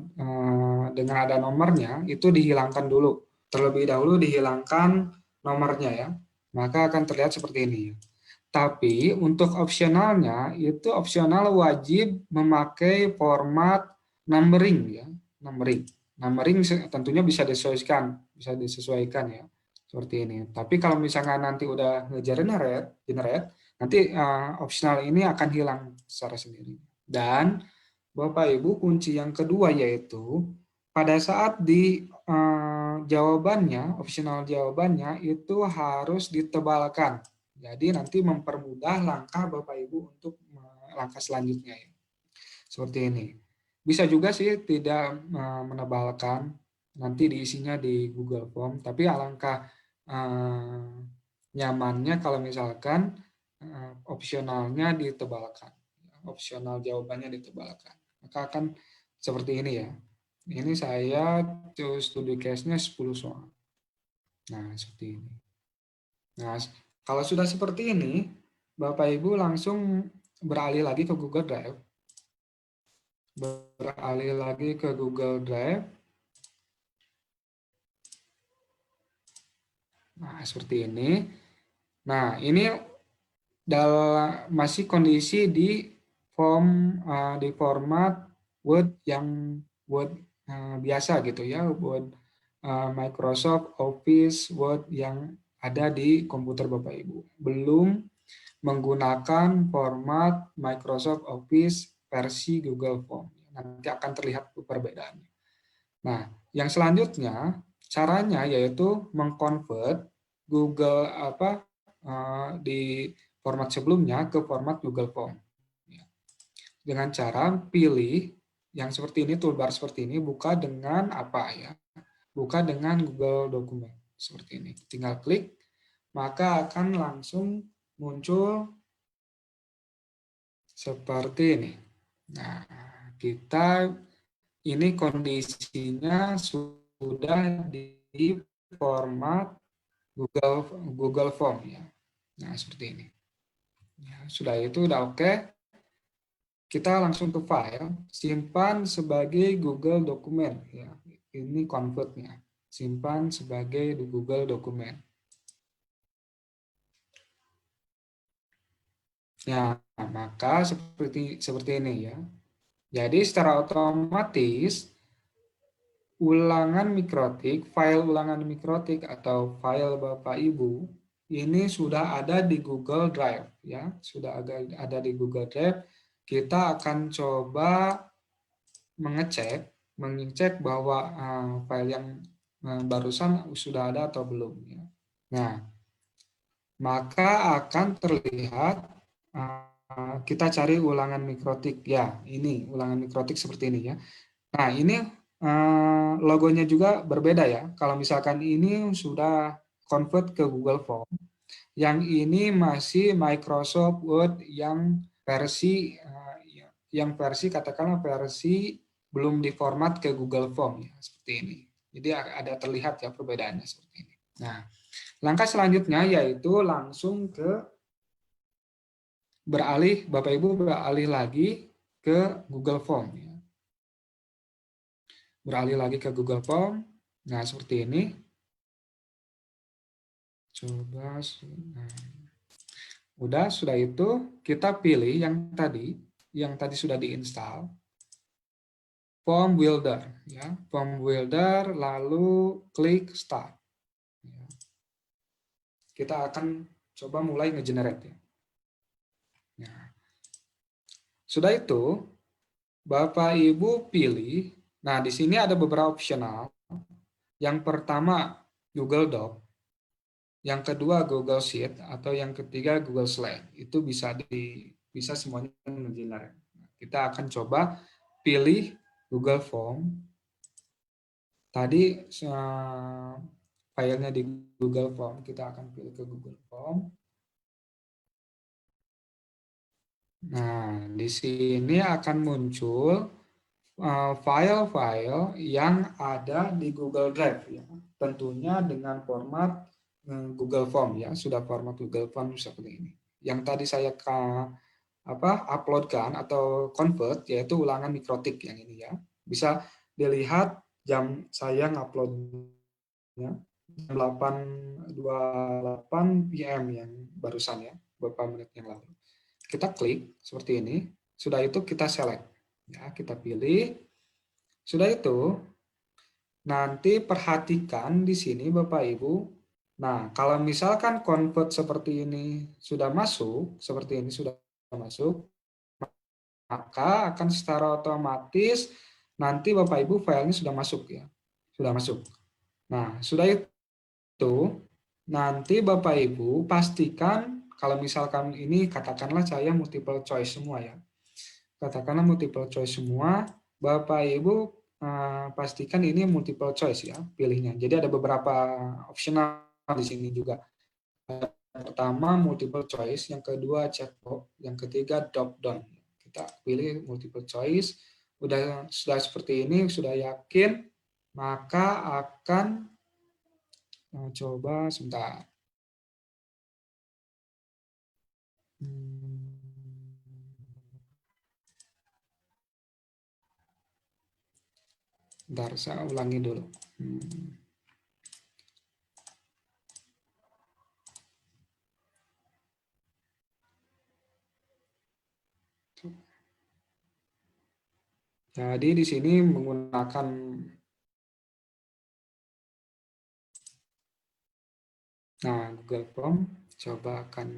dengan ada nomornya itu dihilangkan dulu. Terlebih dahulu dihilangkan nomornya ya. Maka akan terlihat seperti ini. Tapi untuk opsionalnya itu opsional wajib memakai format numbering ya, numbering. Numbering tentunya bisa disesuaikan ya. Seperti ini. Tapi kalau misalkan nanti udah generate, nanti opsional ini akan hilang secara sendiri. Dan Bapak Ibu, kunci yang kedua yaitu pada saat di jawabannya, opsional jawabannya itu harus ditebalkan. Jadi nanti mempermudah langkah Bapak Ibu untuk langkah selanjutnya ya. Seperti ini. Bisa juga sih tidak menebalkan, nanti diisinya di Google Form, tapi alangkah nyamannya kalau misalkan opsionalnya ditebalkan. Opsional jawabannya ditebalkan. Maka akan seperti ini ya. Ini saya studi case-nya 10 soal. Nah, seperti ini. Nah, kalau sudah seperti ini, Bapak Ibu langsung beralih lagi ke Google Drive. Beralih lagi ke Google Drive. Nah, seperti ini. Nah, ini masih kondisi di format Word yang Word biasa gitu ya, Word Microsoft Office Word yang ada di komputer Bapak Ibu. Belum menggunakan format Microsoft Office versi Google Form. Nanti akan terlihat perbedaannya. Nah, yang selanjutnya caranya yaitu mengkonvert Google di format sebelumnya ke format Google Form. Dengan cara pilih yang seperti ini, toolbar seperti ini, buka dengan apa ya? Buka dengan Google Dokumen seperti ini. Tinggal klik, maka akan langsung muncul seperti ini. Nah, kita ini kondisinya sudah di format Google Form ya. Nah, seperti ini. Ya, sudah itu udah oke. Kita langsung ke file, simpan sebagai Google Dokumen ya. Ini convertnya. Simpan sebagai Google Dokumen. Ya, maka seperti ini ya. Jadi secara otomatis ulangan mikrotik, file ulangan mikrotik atau file Bapak Ibu ini sudah ada di Google Drive ya, sudah ada di Google Drive. Kita akan coba mengecek bahwa file yang barusan sudah ada atau belum ya. Nah, maka akan terlihat kita cari ulangan mikrotik ya, ini ulangan mikrotik seperti ini ya. Nah, ini logonya juga berbeda ya. Kalau misalkan ini sudah convert ke Google Form, yang ini masih Microsoft Word yang versi katakanlah versi belum diformat ke Google Form ya, seperti ini. Jadi ada terlihat ya perbedaannya seperti ini. Nah, langkah selanjutnya yaitu langsung ke Bapak Ibu beralih lagi ke Google Form ya. Beralih lagi ke Google Form. Nah, seperti ini. Coba, nah. Sudah itu kita pilih yang tadi sudah diinstal. Form Builder ya, Form Builder lalu klik Start. Ya. Kita akan coba mulai nge-generate ya. Nah. Sudah itu Bapak Ibu pilih. Nah, di sini ada beberapa opsional. Yang pertama Google Doc, yang kedua Google Sheet, atau yang ketiga Google Slide. Itu bisa semuanya nge-generate. Kita akan coba pilih Google Form. Tadi filenya di Google Form, kita akan pilih ke Google Form. Nah, di sini akan muncul file-file yang ada di Google Drive ya. Tentunya dengan format Google Form ya, sudah format Google Form seperti ini. Yang tadi saya uploadkan atau convert yaitu ulangan mikrotik yang ini ya. Bisa dilihat jam saya nguploadnya jam 8.28 PM yang barusan ya, beberapa menit yang lalu. Kita klik seperti ini. Sudah itu kita select ya, kita pilih. Sudah itu nanti perhatikan di sini Bapak Ibu. Nah, kalau misalkan convert seperti ini sudah masuk, maka akan secara otomatis nanti Bapak Ibu filenya sudah masuk ya. Sudah masuk. Nah, sudah itu nanti Bapak Ibu pastikan kalau misalkan ini katakanlah saya multiple choice semua ya. Katakanlah multiple choice semua, Bapak Ibu pastikan ini multiple choice ya pilihnya. Jadi ada beberapa optional di sini juga. Pertama multiple choice, yang kedua checkbox, yang ketiga drop down. Kita pilih multiple choice. Sudah seperti ini, sudah yakin, maka akan coba sebentar. Bentar, saya ulangi dulu. Jadi di sini menggunakan Google Form, coba akan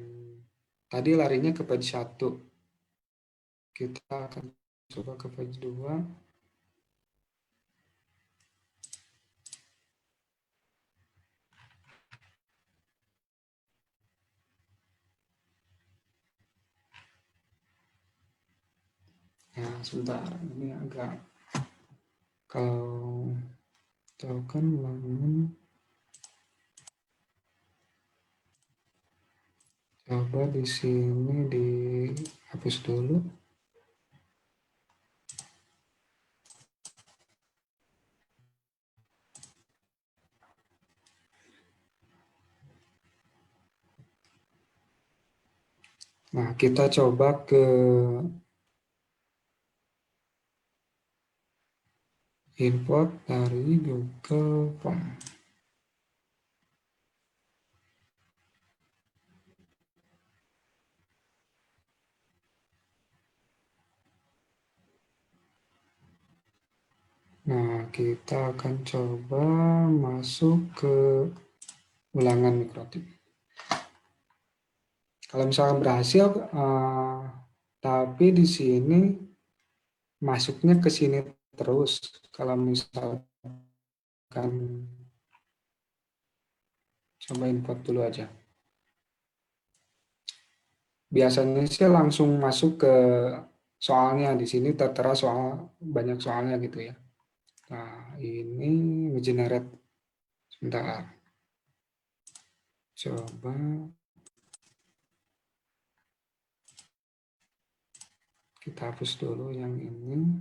tadi larinya ke page 1. Kita akan coba ke page 2. Ya, sebentar, ini agak kalau token bangun. Coba di sini dihapus dulu. Nah, kita coba ke import dari Google Form. Nah, kita akan coba masuk ke ulangan mikrotip. Kalau misalkan berhasil, tapi di sini masuknya ke sini terus. Kalau misalkan coba import dulu aja. Biasanya sih langsung masuk ke soalnya. Di sini tertera soal, banyak soalnya gitu ya. Nah, ini nge-generate. Sebentar. Coba. Kita hapus dulu yang ini.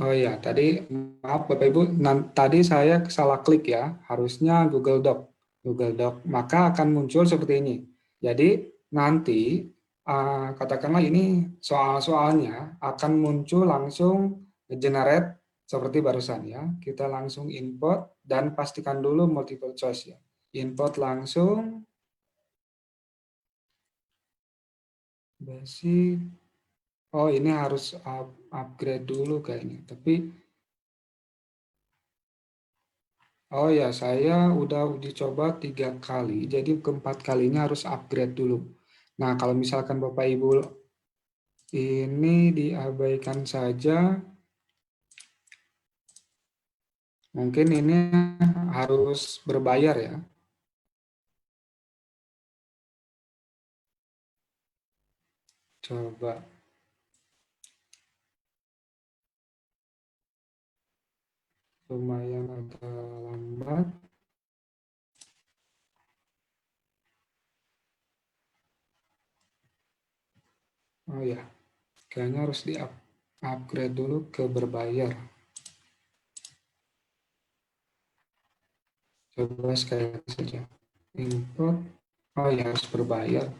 Oh ya, tadi maaf Bapak Ibu, tadi saya salah klik ya, harusnya Google Doc. Google Doc, maka akan muncul seperti ini. Jadi nanti katakanlah ini soal-soalnya akan muncul langsung generate seperti barusan ya. Kita langsung import dan pastikan dulu multiple choice ya. Import langsung basic. Oh, ini harus upgrade dulu kayaknya. Tapi oh ya, saya udah uji coba 3 kali, jadi keempat kalinya harus upgrade dulu. Nah, kalau misalkan Bapak Ibu ini diabaikan saja, mungkin ini harus berbayar ya. Coba. Lumayan agak lambat. Oh ya, kayaknya harus di-upgrade dulu ke berbayar. Coba sekali saja. Import. Oh ya, harus berbayar.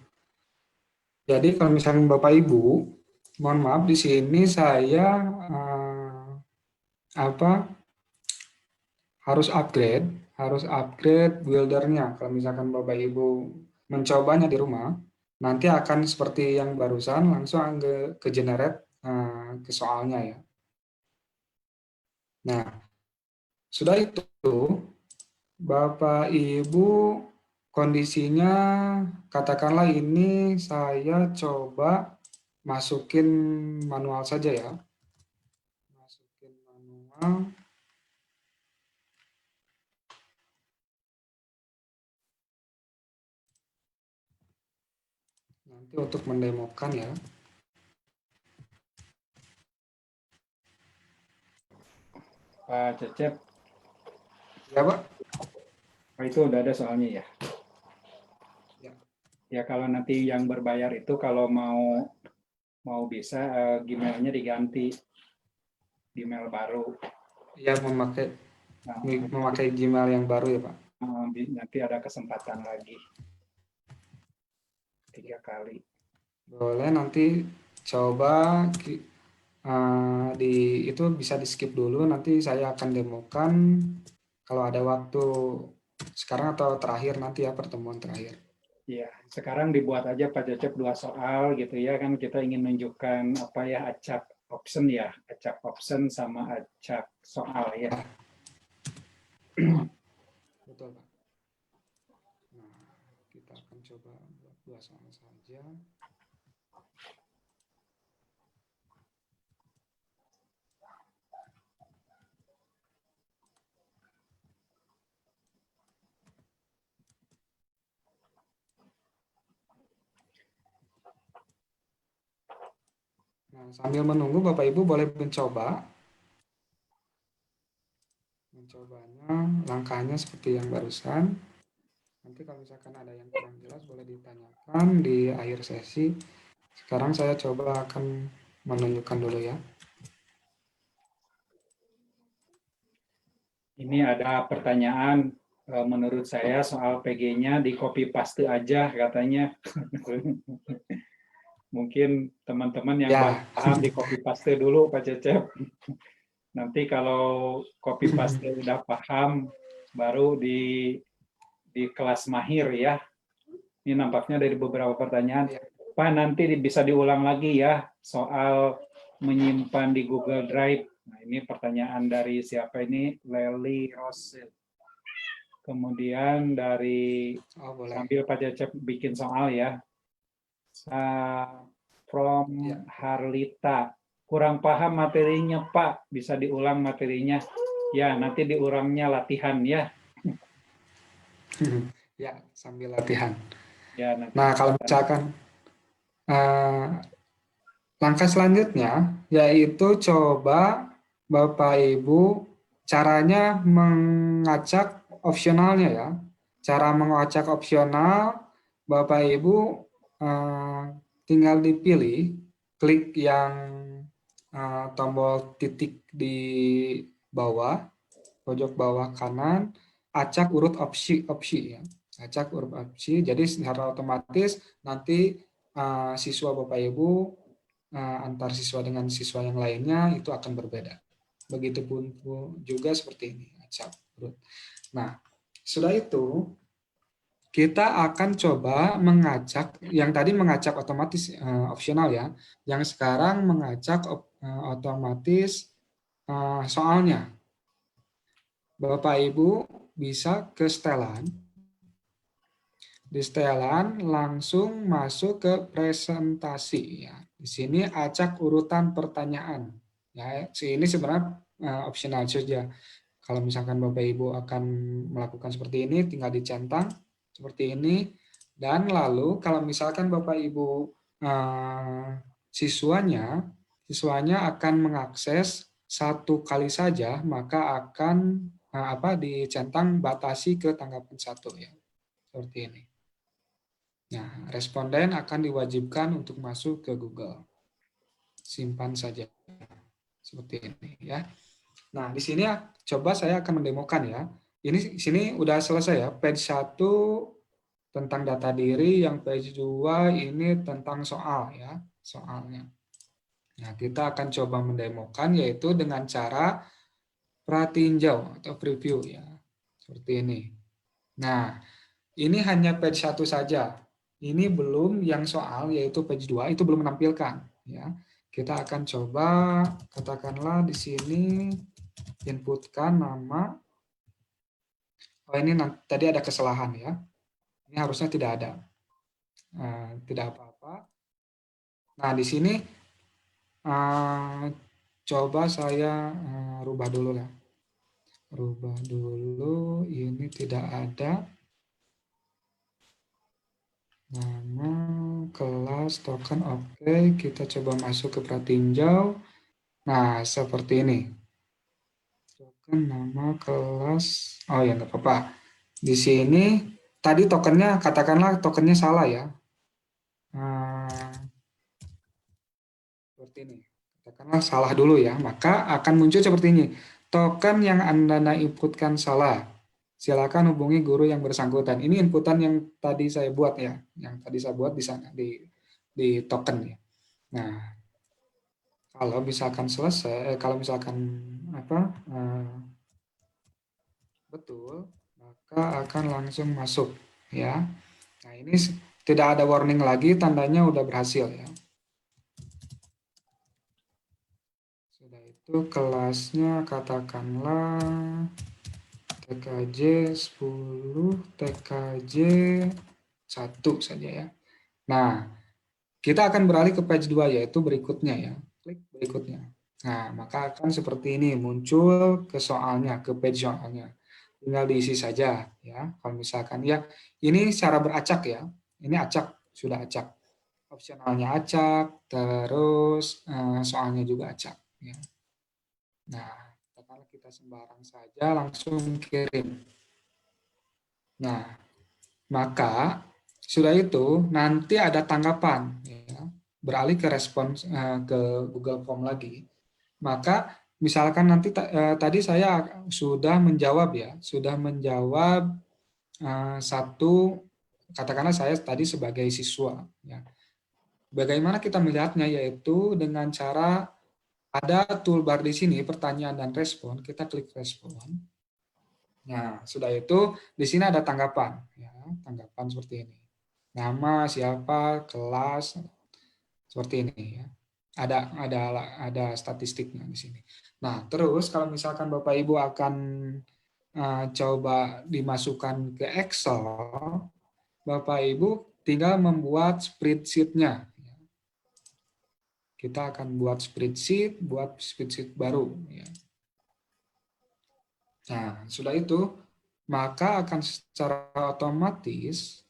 Jadi kalau misalnya Bapak Ibu, mohon maaf di sini saya harus upgrade buildernya. Kalau misalkan Bapak Ibu mencobanya di rumah, nanti akan seperti yang barusan langsung ke generate ke soalnya ya. Nah, sudah itu Bapak Ibu kondisinya katakanlah ini saya coba masukin manual saja ya. Masukin manual. Nanti untuk mendemokan ya. Pak Cecep, Ya Pak? itu udah ada soalnya ya? Ya. Ya kalau nanti yang berbayar itu kalau mau bisa Gmail-nya diganti Gmail baru. Ya memakai Nah, Gmail yang baru ya Pak. nanti ada kesempatan lagi 3 kali. Boleh nanti coba itu bisa di skip dulu, nanti saya akan demokan kalau ada waktu sekarang atau terakhir nanti ya, pertemuan terakhir. Ya, sekarang dibuat aja Pak Cecep 2 soal gitu ya, kan kita ingin menunjukkan apa ya, acak option ya, acak option sama acak soal ya. Betul Pak. Nah, kita akan coba buat 2 soal saja. Nah, sambil menunggu Bapak Ibu boleh mencobanya, langkahnya seperti yang barusan. Nanti kalau misalkan ada yang kurang jelas boleh ditanyakan di akhir sesi. Sekarang saya coba akan menunjukkan dulu ya. Ini ada pertanyaan, menurut saya soal PG-nya di copy paste aja katanya. Mungkin teman-teman yang baru paham di copy paste dulu Pak Cecep. Nanti kalau copy paste udah paham, baru di kelas mahir ya. Ini nampaknya dari beberapa pertanyaan. Pak, nanti bisa diulang lagi ya soal menyimpan di Google Drive. Nah, ini pertanyaan dari siapa ini? Lely Rose. Kemudian dari sambil Pak Cecep bikin soal ya. From Harlita. Kurang paham materinya Pak, bisa diulang materinya. Ya, nanti diulangnya latihan ya. Ya, sambil latihan. Ya, nanti nah, kalau misalkan langkah selanjutnya yaitu coba Bapak Ibu caranya mengacak opsionalnya ya. Cara mengacak opsional Bapak Ibu tinggal dipilih, klik yang tombol titik di bawah, pojok bawah kanan, acak urut opsi ya. Acak urut opsi, jadi secara otomatis nanti siswa Bapak Ibu antar siswa dengan siswa yang lainnya itu akan berbeda. Begitupun juga seperti ini, acak urut. Nah, sudah itu kita akan coba mengacak, yang tadi mengacak otomatis opsional ya, yang sekarang mengacak otomatis soalnya. Bapak Ibu bisa ke setelan, di setelan langsung masuk ke presentasi ya. Di sini acak urutan pertanyaan. Ya, ini sebenarnya opsional saja. Kalau misalkan Bapak Ibu akan melakukan seperti ini, tinggal dicentang seperti ini. Dan lalu kalau misalkan Bapak Ibu siswanya akan mengakses 1 kali saja, maka akan dicentang batasi ke tanggapan 1 ya. Seperti ini. Nah, responden akan diwajibkan untuk masuk ke Google. Simpan saja. Seperti ini ya. Nah, di sini coba saya akan mendemokan ya. Ini sini udah selesai ya. Page 1 tentang data diri, yang page 2 ini tentang soal ya, soalnya. Nah, kita akan coba mendemokan yaitu dengan cara pratinjau atau preview ya. Seperti ini. Nah, ini hanya page 1 saja. ini belum yang soal yaitu page 2 itu belum menampilkan ya. Kita akan coba katakanlah di sini inputkan nama. Oh ini tadi ada kesalahan ya. Ini harusnya tidak ada. Tidak apa-apa. Nah di sini coba saya rubah dulu lah. Rubah dulu, ini tidak ada. Nama, kelas, token, oke. Kita coba masuk ke pratinjau. Nah, seperti ini. Token, nama, kelas. Oh ya, nggak apa-apa. Di sini, tadi tokennya, katakanlah tokennya salah ya. Seperti ini. Katakanlah salah dulu ya. Maka akan muncul seperti ini. Token yang Anda inputkan salah. Silakan hubungi guru yang bersangkutan. Ini inputan yang tadi saya buat ya. Yang tadi saya buat di sana di token ya. Nah, kalau misalkan selesai, kalau misalkan betul, maka akan langsung masuk ya. Nah, ini tidak ada warning lagi, tandanya udah berhasil ya. Sudah itu kelasnya katakanlah TKJ 10, TKJ 1 saja ya. Nah, kita akan beralih ke page 2 yaitu berikutnya ya. Klik berikutnya. Nah, maka akan seperti ini muncul ke soalnya, ke page soalnya. Tinggal diisi saja ya. Kalau misalkan ya, ini cara beracak ya. Ini acak, sudah acak. Opsionalnya acak, terus soalnya juga acak ya. Nah, kalau kita sembarang saja langsung kirim. Nah, maka sudah itu nanti ada tanggapan ya, beralih ke respons ke Google Form lagi. Maka misalkan nanti tadi saya sudah menjawab ya, sudah menjawab satu, katakanlah saya tadi sebagai siswa ya. Bagaimana kita melihatnya yaitu dengan cara ada toolbar di sini, pertanyaan dan respon, kita klik respon. Nah, sudah itu di sini ada tanggapan, ya, tanggapan seperti ini. Nama, siapa, kelas, seperti ini ya. Ada statistiknya di sini. Nah, terus kalau misalkan Bapak Ibu akan coba dimasukkan ke Excel, Bapak Ibu tinggal membuat spreadsheet-nya. Kita akan buat spreadsheet baru. Ya. Nah, sudah itu, maka akan secara otomatis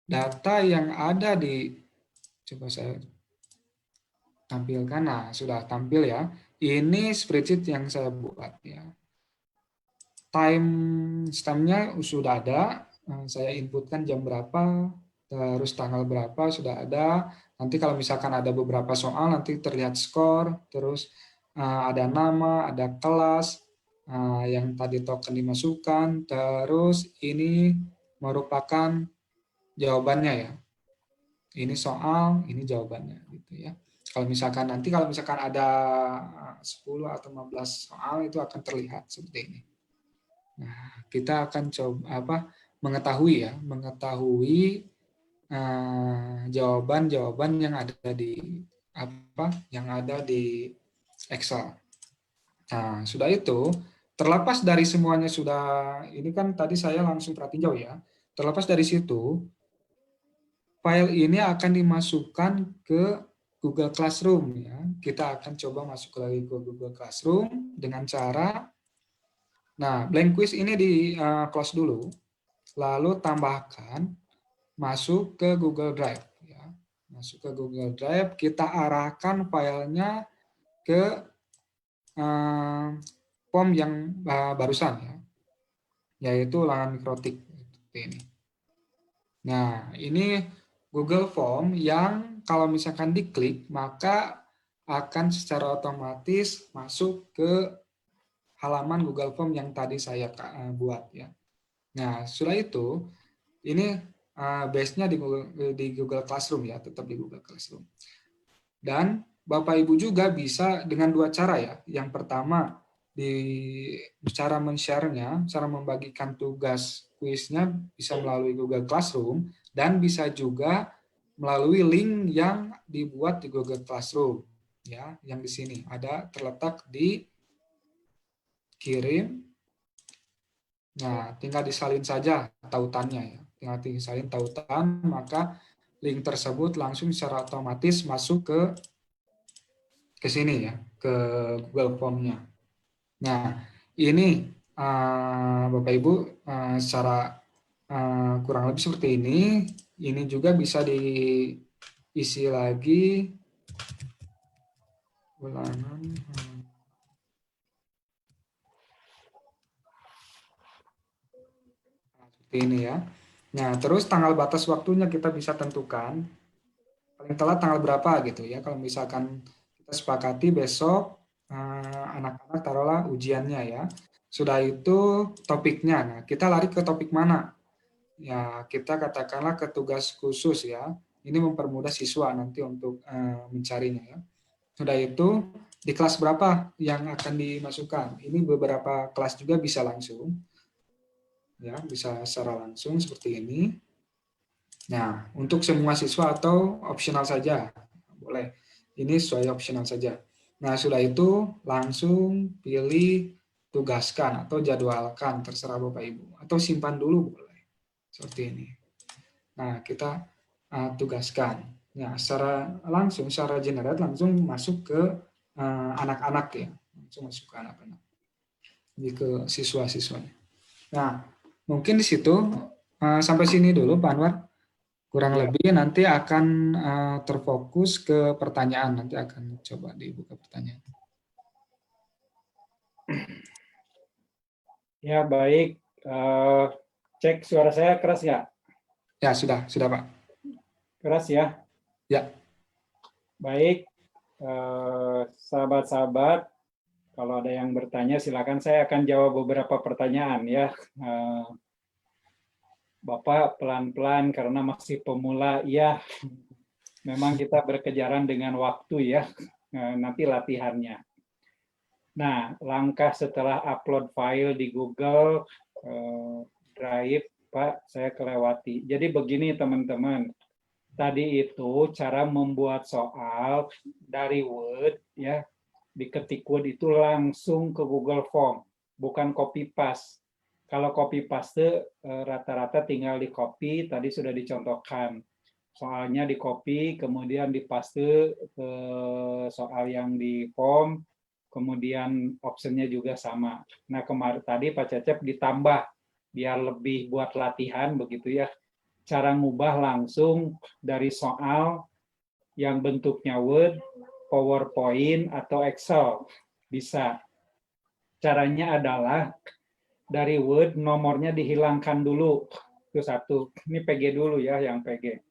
data yang ada di, coba saya tampilkan, nah sudah tampil ya. Ini spreadsheet yang saya buat ya. Time stamp-nya sudah ada, saya inputkan jam berapa, terus tanggal berapa sudah ada. Nanti kalau misalkan ada beberapa soal, nanti terlihat skor, terus ada nama, ada kelas, yang tadi token dimasukkan, terus ini merupakan jawabannya ya. Ini soal, ini jawabannya gitu ya. Kalau misalkan ada 10 atau 15 soal itu akan terlihat seperti ini. Nah, kita akan coba mengetahui jawaban-jawaban yang ada di Excel. Nah, sudah itu, terlepas dari semuanya sudah, ini kan tadi saya langsung pratinjau ya. Terlepas dari situ, file ini akan dimasukkan ke Google Classroom ya. Kita akan coba masuk lagi ke Google Classroom dengan cara, nah blank quiz ini di close dulu, lalu tambahkan masuk ke Google Drive ya. Masuk ke Google Drive, kita arahkan filenya ke form yang barusan ya, yaitu ulangan mikrotik seperti ini. Nah, ini Google Form yang kalau misalkan diklik maka akan secara otomatis masuk ke halaman Google Form yang tadi saya buat ya. Nah, sudah itu ini base-nya di Google Classroom ya, tetap di Google Classroom. Dan Bapak Ibu juga bisa dengan dua cara ya. Yang pertama cara men-share-nya, cara membagikan tugas kuisnya bisa melalui Google Classroom, dan bisa juga melalui link yang dibuat di Google Classroom, ya, yang di sini ada terletak di kirim. Nah, tinggal disalin saja tautannya, ya. Tinggal disalin tautan, maka link tersebut langsung secara otomatis masuk ke sini, ya, ke Google Form-nya. Nah, ini Bapak Ibu secara kurang lebih seperti ini. Ini juga bisa diisi lagi ulangan. Seperti ini, ya. Nah, terus tanggal batas waktunya kita bisa tentukan paling telat tanggal berapa gitu, ya. Kalau misalkan kita sepakati besok anak-anak taruhlah ujiannya, ya. Sudah itu topiknya. Nah, kita lari ke topik mana? Ya, kita katakanlah ke tugas khusus, ya. Ini mempermudah siswa nanti untuk mencarinya, ya. Sudah itu di kelas berapa yang akan dimasukkan? Ini beberapa kelas juga bisa langsung, ya, bisa secara langsung seperti ini. Nah, untuk semua siswa atau opsional saja, boleh. Ini sesuai opsional saja. Nah, sudah itu langsung pilih tugaskan atau jadwalkan, terserah Bapak Ibu. Atau simpan dulu boleh. Seperti ini. Nah, kita tugaskan. Nah, secara general langsung masuk ke anak-anak, ya. Langsung masuk ke anak-anak. Jadi ke siswa-siswanya. Nah, mungkin di situ sampai sini dulu Pak Anwar. Kurang lebih nanti akan terfokus ke pertanyaan. Nanti akan coba dibuka pertanyaan. Ya, baik. Cek suara saya keras ya? Ya, sudah Pak. Keras ya? Ya. Baik, sahabat-sahabat, kalau ada yang bertanya silakan, saya akan jawab beberapa pertanyaan, ya. Bapak pelan-pelan karena masih pemula, ya. Memang kita berkejaran dengan waktu, ya. Nanti latihannya. Nah, langkah setelah upload file di Google Drive, Pak, saya kelewati. Jadi begini teman-teman. Tadi itu cara membuat soal dari Word, ya, diketik Word itu langsung ke Google Form, bukan copy paste. Kalau copy paste rata-rata tinggal di copy, tadi sudah dicontohkan. Soalnya di copy, kemudian dipaste ke soal yang di form, kemudian optionnya juga sama. Nah, kemarin tadi Pak Cecep ditambah biar lebih buat latihan begitu, ya. Cara ngubah langsung dari soal yang bentuknya Word, PowerPoint, atau Excel. Bisa. Caranya adalah dari Word nomornya dihilangkan dulu. Itu satu. Ini PG dulu, ya, yang PG.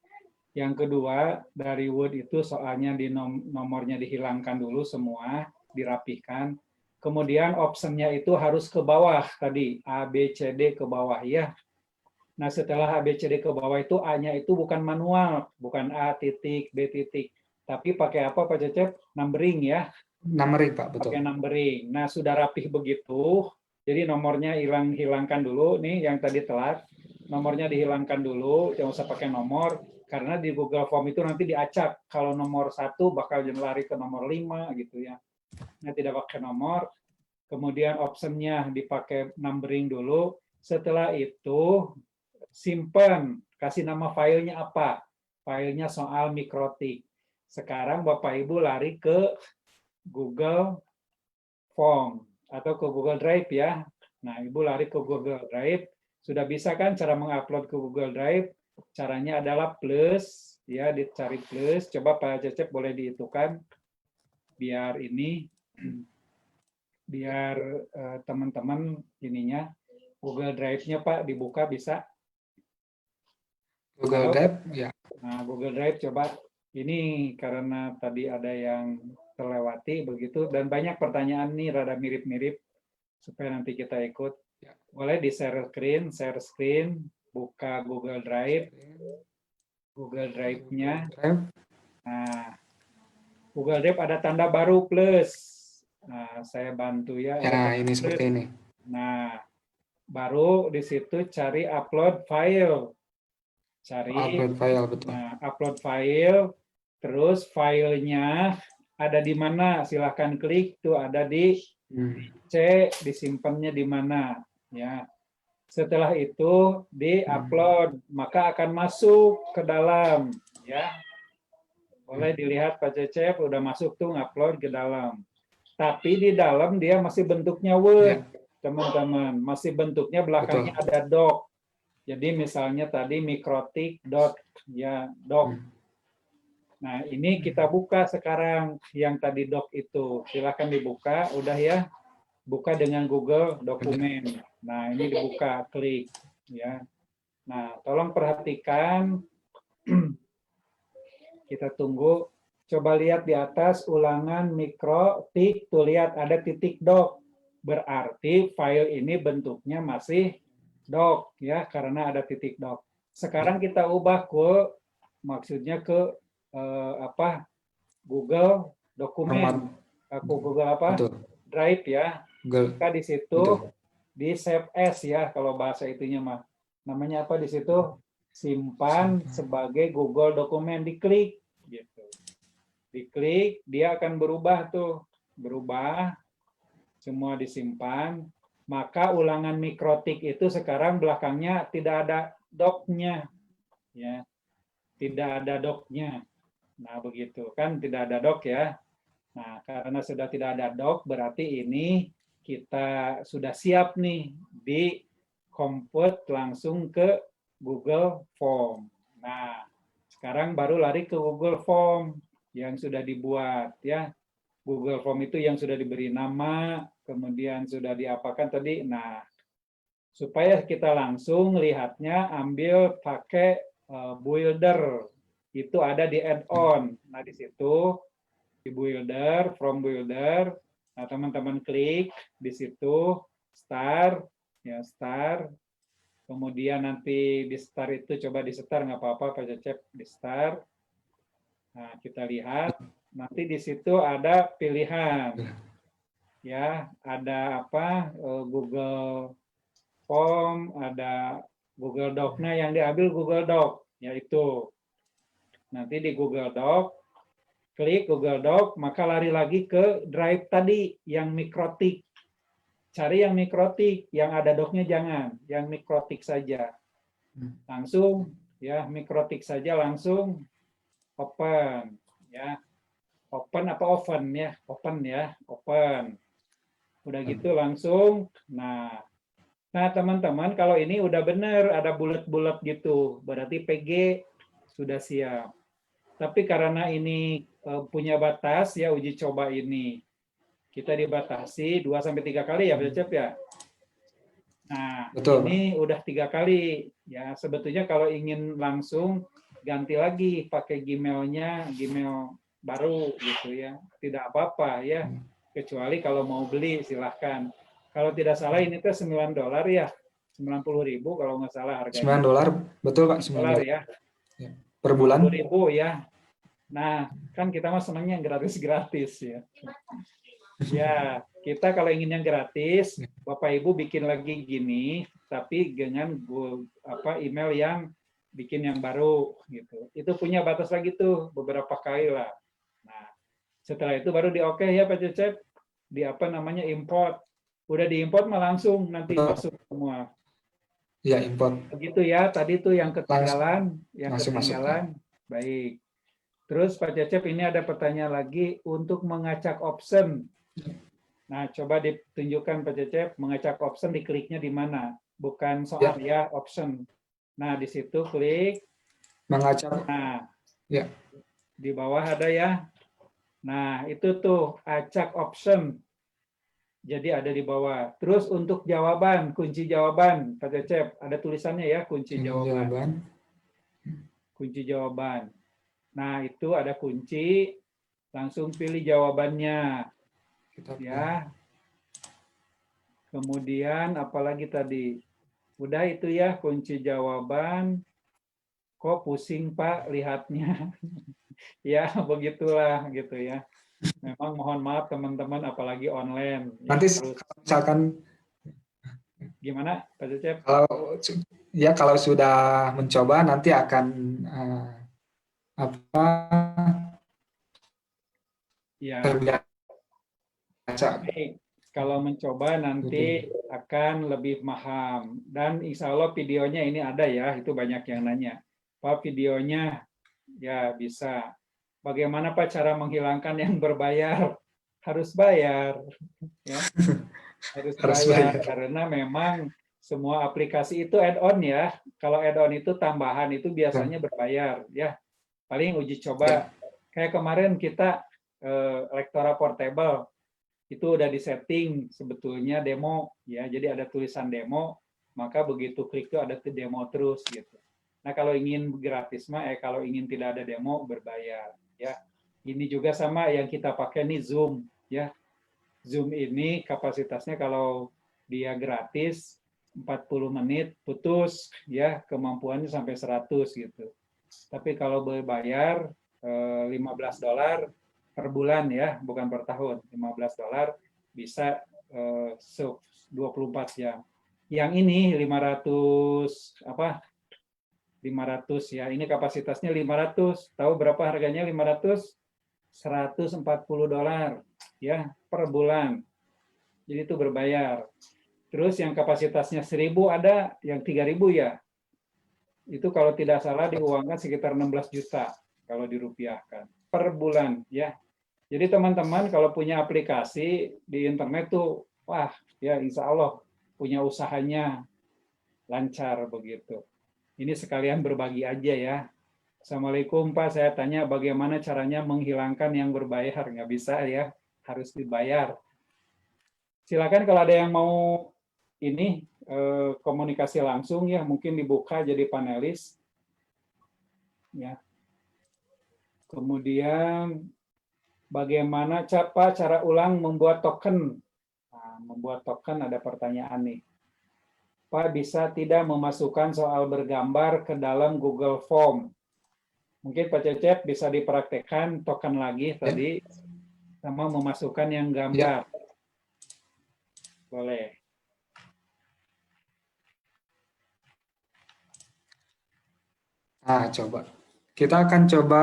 Yang kedua, dari Word itu soalnya di nomornya dihilangkan dulu semua, dirapihkan. Kemudian optionnya itu harus ke bawah tadi, A, B, C, D ke bawah, ya. Nah, setelah ABCD ke bawah itu A-nya itu bukan manual, bukan A titik, B titik. Tapi pakai apa Pak Cecep? Numbering, ya. Numbering, Pak, betul. Pakai numbering. Nah, sudah rapih begitu. Jadi nomornya hilangkan dulu, nih yang tadi telat. Nomornya dihilangkan dulu, jangan usah pakai nomor. Karena di Google Form itu nanti diacak. Kalau nomor 1 bakal lari ke nomor 5, gitu, ya. Nah, tidak pakai nomor. Kemudian optionnya dipakai numbering dulu. Setelah itu simpan, kasih nama filenya apa? Filenya soal mikrotik. Sekarang Bapak Ibu lari ke Google Form atau ke Google Drive, ya. Nah, Ibu lari ke Google Drive. Sudah bisa kan cara mengupload ke Google Drive? Caranya adalah plus, ya, dicari plus. Coba Pak Cecep boleh dihitungkan biar ini, biar teman-teman ininya Google Drive-nya Pak dibuka bisa. Google Drive, ya. Nah, Google Drive coba, ini karena tadi ada yang terlewati begitu, dan banyak pertanyaan nih rada mirip-mirip, supaya nanti kita ikut. Boleh di share screen, buka Google Drive, Google Drive-nya. Nah, Google Drive ada tanda baru plus. Nah, saya bantu, ya. Ya, ini seperti ini. Nah, baru di situ cari upload file. Cari, Upload file, betul. nah, upload file, terus filenya ada di mana? Silahkan klik tuh, ada di C, disimpannya di mana, ya. Setelah itu di-upload, maka akan masuk ke dalam, ya. Boleh dilihat Pak Cecep, udah masuk tuh ngupload ke dalam. Tapi di dalam dia masih bentuknya Word, teman-teman. Masih bentuknya belakangnya ada doc. Jadi misalnya tadi mikrotik doc, ya doc. Nah ini kita buka sekarang yang tadi doc itu. Silakan dibuka, udah ya. Buka dengan Google Dokumen. Nah ini dibuka, klik, ya. Nah tolong perhatikan. Kita tunggu. Coba lihat di atas ulangan mikrotik, tuh lihat ada titik doc. Berarti file ini bentuknya masih doc ya, karena ada titik doc. Sekarang kita ubah ke maksudnya ke Google Dokumen. Google apa? Betul. Drive ya. Google. Kita di situ di save as ya kalau bahasa itunya mah. Namanya apa di situ? Simpan sebagai Google Dokumen, diklik gitu. Diklik, dia akan berubah tuh, berubah, semua disimpan. Maka ulangan mikrotik itu sekarang belakangnya tidak ada doc-nya, ya, tidak ada doc-nya. Nah begitu kan, tidak ada doc ya. Nah karena sudah tidak ada doc, berarti ini kita sudah siap nih di convert langsung ke Google Form. Nah sekarang baru lari ke Google Form yang sudah dibuat ya. Google Form itu yang sudah diberi nama, kemudian sudah diapakan tadi. Nah, supaya kita langsung lihatnya, ambil pakai Builder. Itu ada di add-on. Nah, di situ di Builder, from Builder. Nah, teman-teman klik di situ start, ya start. Kemudian nanti di start itu coba di start nggak apa-apa, Pak Cecep di start. Nah, kita lihat nanti di situ ada pilihan, ya, ada apa? Google Form, ada Google Doc. Nah, yang diambil Google Doc, yaitu nanti di Google Doc, klik Google Doc, maka lari lagi ke Drive tadi yang mikrotik. Cari yang mikrotik, yang ada docnya jangan, yang mikrotik saja. Langsung, ya, mikrotik saja langsung. Open ya, open apa open ya, open ya, open. Udah gitu langsung. Nah teman-teman kalau ini udah bener ada bulat-bulat gitu, berarti PG sudah siap. Tapi karena ini punya batas ya, uji coba ini kita dibatasi 2-3 kali ya, Cecep ya. Nah Betul, ini udah 3 kali ya. Sebetulnya kalau ingin langsung ganti lagi pakai Gmail-nya, Gmail baru gitu ya. Tidak apa-apa ya. Kecuali kalau mau beli silahkan. Kalau tidak salah ini tuh $9 ya. 90.000 kalau nggak salah harganya. $9, betul Pak, $9 ya. per bulan. 90.000 ya. Nah, kan kita mah senangnya yang gratis-gratis ya. Ya, kita kalau ingin yang gratis, Bapak Ibu bikin lagi gini, tapi dengan email yang bikin yang baru gitu. Itu punya batas lagi tuh beberapa kali lah. Nah, setelah itu baru di oke ya Pak Cecep, di apa namanya import. Udah diimport mah langsung nanti masuk semua. Ya, import. Begitu ya, tadi tuh yang ketinggalan, langsung ketinggalan. Baik. Terus Pak Cecep ini ada pertanyaan lagi untuk mengacak option. Nah, coba ditunjukkan Pak Cecep, mengacak option dikliknya di mana? Bukan soal ya option. Nah, di situ klik. Mengacak. Nah, ya. Di bawah ada ya. Nah, itu tuh acak option. Jadi ada di bawah. Terus untuk jawaban, kunci jawaban, Pak Cecep, ada tulisannya ya, kunci jawaban. Kunci jawaban. Nah, itu ada kunci. Langsung pilih jawabannya. Ya. Kemudian apalagi tadi? Udah itu ya kunci jawaban. Kok pusing Pak lihatnya? Ya begitulah gitu ya. Memang mohon maaf teman-teman apalagi online. Nanti ya, misalkan gimana Pak Cecep? Kalau ya kalau sudah mencoba nanti akan apa Ya, terbiasa. baik. Kalau mencoba nanti akan lebih paham. Dan insya Allah videonya ini ada ya, itu banyak yang nanya. Pak, videonya ya bisa. Bagaimana Pak cara menghilangkan yang berbayar? Harus bayar. Ya. Harus Harus bayar, bayar. karena memang semua aplikasi itu add-on ya. Kalau add-on itu tambahan itu biasanya berbayar ya. Paling uji coba. Kayak kemarin kita Lektora Portable itu udah disetting sebetulnya demo ya. Jadi ada tulisan demo, maka begitu klik itu ada demo terus gitu. Nah, kalau ingin gratis mah kalau ingin tidak ada demo berbayar ya. Ini juga sama yang kita pakai nih Zoom ya. Zoom ini kapasitasnya kalau dia gratis 40 menit putus ya, kemampuannya sampai 100 gitu. Tapi kalau berbayar $15 per bulan ya, bukan per tahun. $15 bisa 24 jam. Yang ini 500 apa? 500 ya. Ini kapasitasnya 500. Tahu berapa harganya 500? $140 ya per bulan. Jadi itu berbayar. Terus yang kapasitasnya 1000 ada, yang 3000 ya. Itu kalau tidak salah diuangkan sekitar 16 juta kalau dirupiahkan per bulan ya. Jadi teman-teman kalau punya aplikasi di internet tuh wah ya insya Allah punya usahanya lancar begitu. Ini sekalian berbagi aja ya. Assalamualaikum Pak, saya tanya bagaimana caranya menghilangkan yang berbayar? Nggak bisa ya, harus dibayar. Silakan kalau ada yang mau ini komunikasi langsung ya, mungkin dibuka jadi panelis. Ya. Kemudian bagaimana cara ulang membuat token? Nah, membuat token ada pertanyaan nih. Pak, bisa tidak memasukkan soal bergambar ke dalam Google Form? Mungkin Pak Cecep bisa dipraktekkan token lagi tadi, sama memasukkan yang gambar. Boleh. Nah, coba. Kita akan coba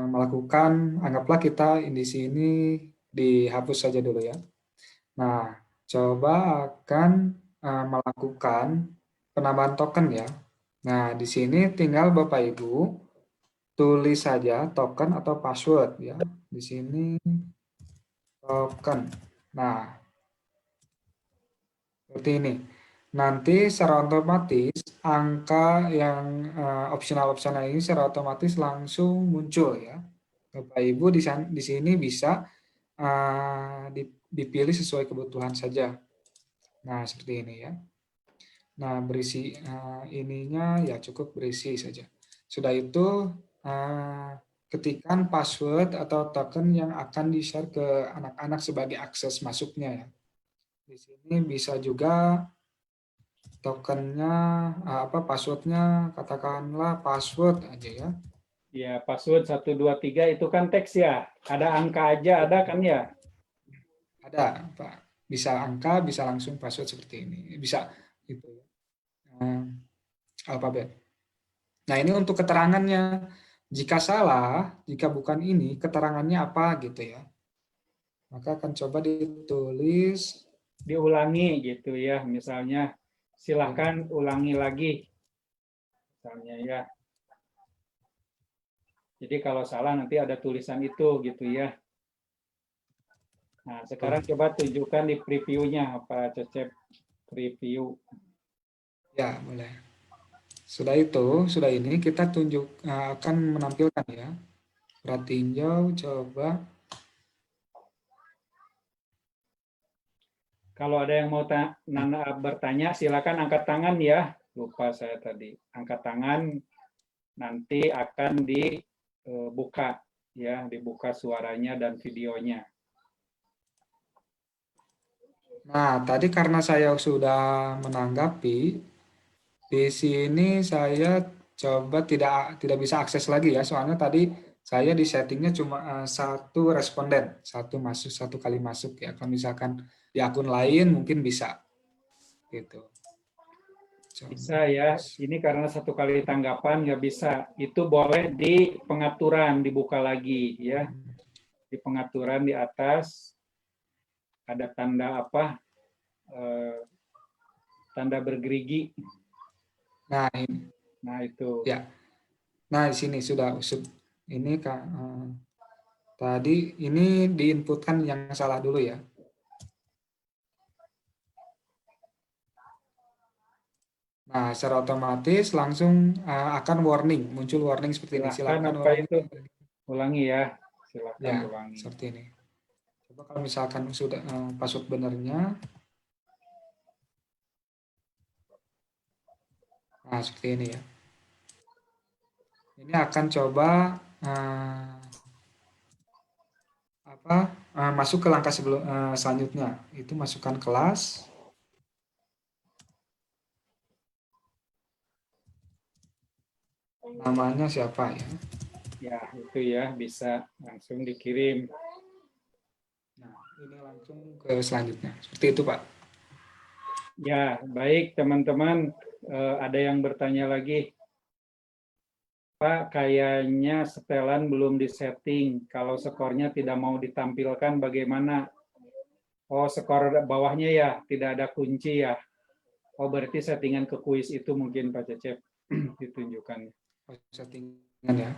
melakukan, anggaplah kita di sini dihapus saja dulu ya. Nah, coba akan melakukan penambahan token ya. Nah, di sini tinggal Bapak Ibu tulis saja token atau password ya. Di sini token. Nah, seperti ini. Nanti secara otomatis angka yang opsional-opsional ini secara otomatis langsung muncul ya. Bapak Ibu di sini bisa dipilih sesuai kebutuhan saja. Nah, seperti ini ya. Nah, berisi ininya ya cukup berisi saja. Sudah itu ketikkan password atau token yang akan di-share ke anak-anak sebagai akses masuknya ya. Di sini bisa juga tokennya passwordnya katakanlah password aja ya. Ya, password 123 itu kan teks ya. Ada angka aja ada kan ya? Ada, Pak. Bisa angka, bisa langsung password seperti ini. Bisa itu ya. Alfabet. Nah, ini untuk keterangannya. Jika salah, jika bukan ini, keterangannya apa gitu ya. Maka akan coba ditulis. Diulangi gitu ya. Misalnya, silahkan ulangi lagi. Misalnya ya. Jadi kalau salah nanti ada tulisan itu gitu ya. Nah, sekarang coba tunjukkan di previewnya, Pak Cecep. Preview. Ya, boleh. Sudah itu, sudah ini kita akan menampilkan ya. Tinjau, coba. Kalau ada yang mau bertanya, silakan angkat tangan ya. Lupa saya tadi. Angkat tangan, nanti akan dibuka ya, dibuka suaranya dan videonya. Nah, tadi karena saya sudah menanggapi, di sini saya coba tidak bisa akses lagi ya, soalnya tadi saya di settingnya cuma satu responden, satu kali masuk ya. Kalau misalkan di akun lain mungkin bisa, gitu. Bisa ya, ini karena satu kali tanggapan nggak bisa. Itu boleh di pengaturan dibuka lagi ya. Di pengaturan di atas ada tanda apa? Tanda bergerigi. Nah, ini. Nah itu. Ya. Nah, di sini sudah ini Kak. Tadi ini diinputkan yang salah dulu ya. Nah, secara otomatis langsung akan muncul warning seperti ini. Silakan apa ulangi. itu? Ulangi ya. Silakan Ya, ulangi. seperti ini. Coba kalau misalkan sudah password benernya. Nah, seperti ini ya. Ini akan coba masuk ke langkah selanjutnya. Itu masukkan kelas. Namanya siapa ya? Ya, itu ya bisa langsung dikirim. Nah, ini langsung ke selanjutnya. Seperti itu, Pak. Ya, baik teman-teman. Ada yang bertanya lagi. Pak, kayaknya setelan belum disetting. Kalau skornya tidak mau ditampilkan bagaimana? Oh, skor bawahnya ya, tidak ada kunci ya. Oh, berarti settingan ke kuis itu mungkin Pak Cecep ditunjukkan. Settingan ya.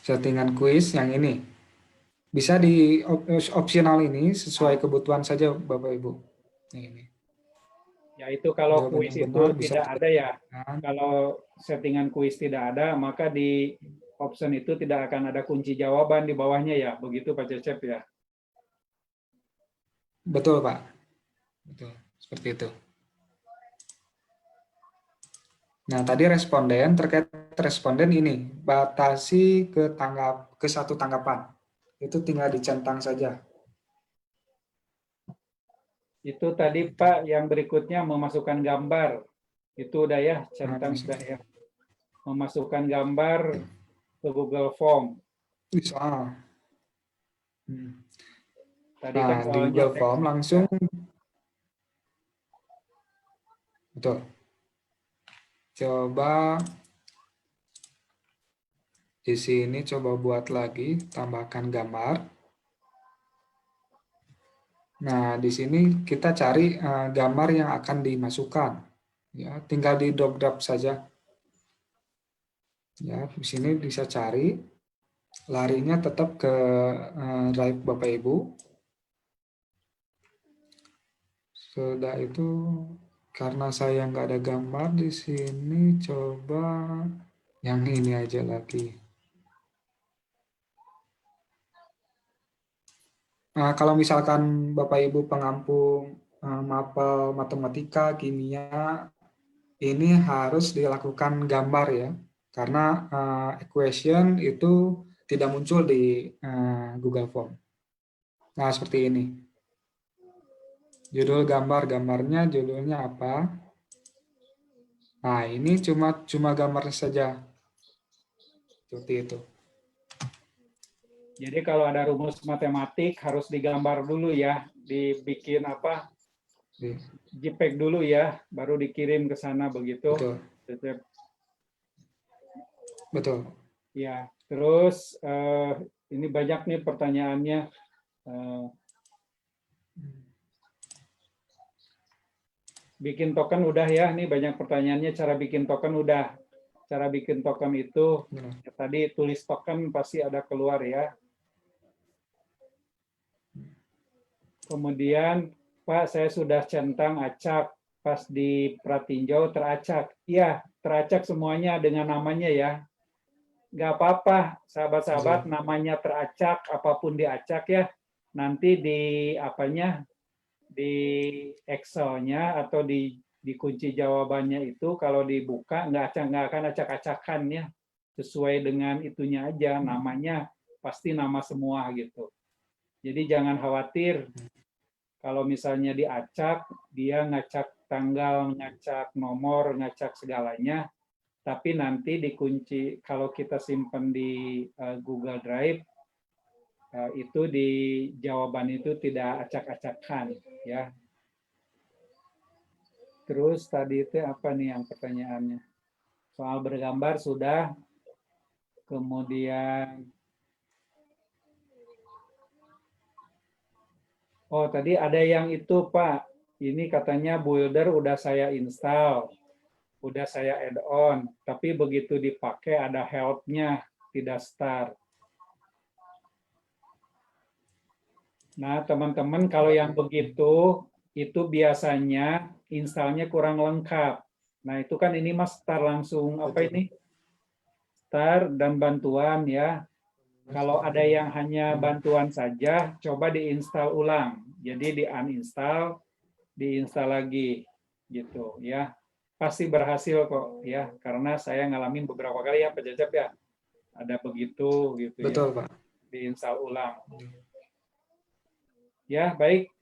Settingan kuis yang ini. Bisa di opsional ini sesuai kebutuhan saja Bapak Ibu. Ini. Ya itu kalau Jawaban kuis yang itu benar bisa tidak ada ya. ditekan. Kalau settingan kuis tidak ada, maka di option itu tidak akan ada kunci jawaban di bawahnya ya. Begitu Pak Cecep ya. Betul, Pak. Betul. Seperti itu. Nah, tadi terkait responden ini, batasi ke satu tanggapan. Itu tinggal dicentang saja. Itu tadi Pak yang berikutnya memasukkan gambar. Itu udah ya, centang sudah ya. Memasukkan gambar ke Google Form. Bisa. Tadi kan Nah, di Google Form langsung. Betul. Coba di sini coba buat lagi, tambahkan gambar. Nah, di sini kita cari gambar yang akan dimasukkan. Ya, tinggal di drop saja. Ya, di sini bisa cari. Larinya tetap ke drive Bapak Ibu. Sudah itu, karena saya nggak ada gambar di sini, coba yang ini aja lagi. Nah, kalau misalkan Bapak Ibu pengampung mapel matematika, kimia, ini harus dilakukan gambar ya, karena equation itu tidak muncul di Google Form. Nah, seperti ini. Judul gambarnya judulnya apa? Nah, ini cuma gambar saja. Seperti itu. Jadi kalau ada rumus matematik harus digambar dulu ya, dibikin apa? JPEG dulu ya, baru dikirim ke sana begitu. Betul. Betul. Ya, terus ini banyak nih pertanyaannya. Bikin token udah ya, ini banyak pertanyaannya. Cara bikin token udah. Cara bikin token itu ya, tadi tulis token pasti ada keluar ya. Kemudian Pak, saya sudah centang acak, pas di pratinjau teracak. Iya, teracak semuanya dengan namanya ya. Nggak apa-apa, sahabat-sahabat, namanya teracak, apapun diacak ya. Nanti di di Excel-nya atau di kunci jawabannya itu kalau dibuka nggak akan acak-acakan ya. Sesuai dengan itunya aja, namanya pasti nama semua gitu. Jadi jangan khawatir. Kalau misalnya diacak, dia ngacak tanggal, ngacak nomor, ngacak segalanya. Tapi nanti dikunci, kalau kita simpan di Google Drive, itu di jawaban itu tidak acak-acakan. Ya. Terus tadi itu apa nih yang pertanyaannya? Soal bergambar sudah. Kemudian, oh tadi ada yang itu Pak. Ini katanya Builder udah saya install, udah saya add-on. Tapi begitu dipakai ada help-nya, tidak start. Nah teman-teman kalau yang begitu, itu biasanya installnya kurang lengkap. Nah itu kan ini mas start langsung apa ini? Start dan bantuan ya. Kalau ada yang hanya bantuan saja, coba diinstal ulang. Jadi di uninstall, diinstal lagi gitu ya. Pasti berhasil kok ya, karena saya ngalamin beberapa kali ya Pak Cecep ya. Ada begitu gitu ya. Betul, Pak. Diinstal ulang. Ya, baik.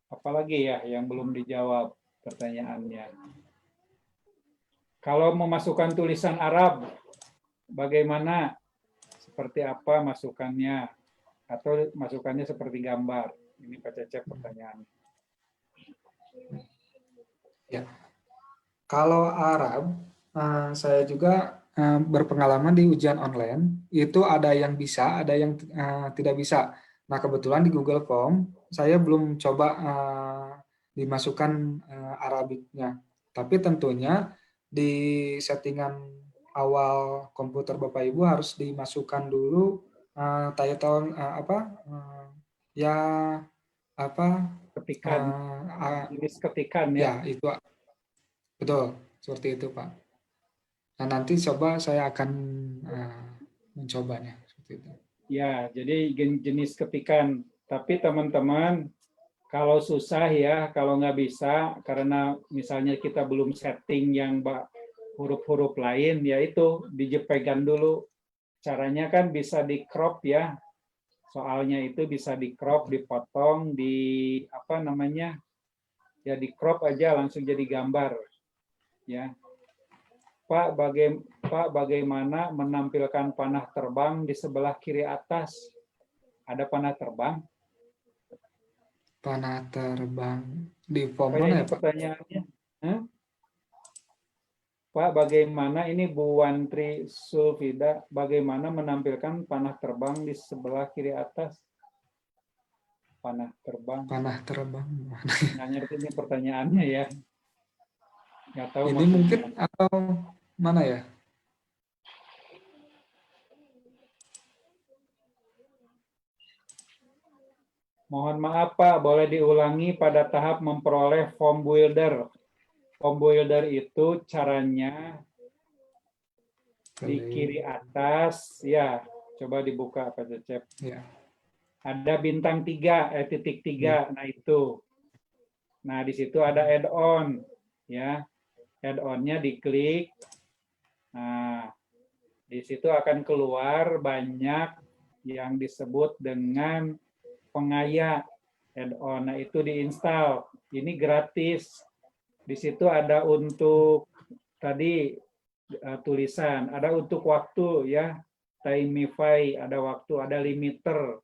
Apalagi ya yang belum dijawab pertanyaannya. Kalau memasukkan tulisan Arab, bagaimana? Seperti apa masukannya? Atau masukannya seperti gambar? Ini Pak Cecep pertanyaannya. Ya. Kalau Arab, saya juga berpengalaman di ujian online. Itu ada yang bisa, ada yang tidak bisa. Nah, kebetulan di Google Form, saya belum coba dimasukkan Arabiknya. Tapi tentunya di settingan awal komputer Bapak Ibu harus dimasukkan dulu title ya apa Ketikan, jenis ketikan ya ya. itu betul seperti itu Pak. Nah nanti coba saya akan mencobanya seperti itu. Ya, jadi jenis ketikan. Tapi teman-teman, kalau susah ya, kalau nggak bisa, karena misalnya kita belum setting yang huruf-huruf lain, yaitu dijepegan dulu. Caranya kan bisa di crop ya. Soalnya itu bisa di crop, dipotong, di apa namanya? Ya di crop aja langsung jadi gambar. Ya. Pak, bagaimana menampilkan panah terbang di sebelah kiri atas? Ada panah terbang? Panah terbang di form Apa mana ini ya Pak? pertanyaannya? Hah? Pak, bagaimana ini Bu Wantri Sulfida, bagaimana menampilkan panah terbang di sebelah kiri atas? Panah terbang. Panah terbang. Nggak ngerti ini pertanyaannya ya. Nggak tahu Ini maksudnya. mungkin atau mana ya? Mohon maaf Pak, boleh diulangi pada tahap memperoleh form builder. Form builder itu caranya di kiri atas, ya coba dibuka Pak Cecep. Ya. Ada bintang 3, titik 3, nah itu. Nah di situ ada add-on, ya. Add-onnya diklik. Nah di situ akan keluar banyak yang disebut dengan pengaya add-on. Nah itu diinstal. Ini gratis. Di situ ada untuk tadi tulisan, ada untuk waktu ya, Timify, ada waktu, ada limiter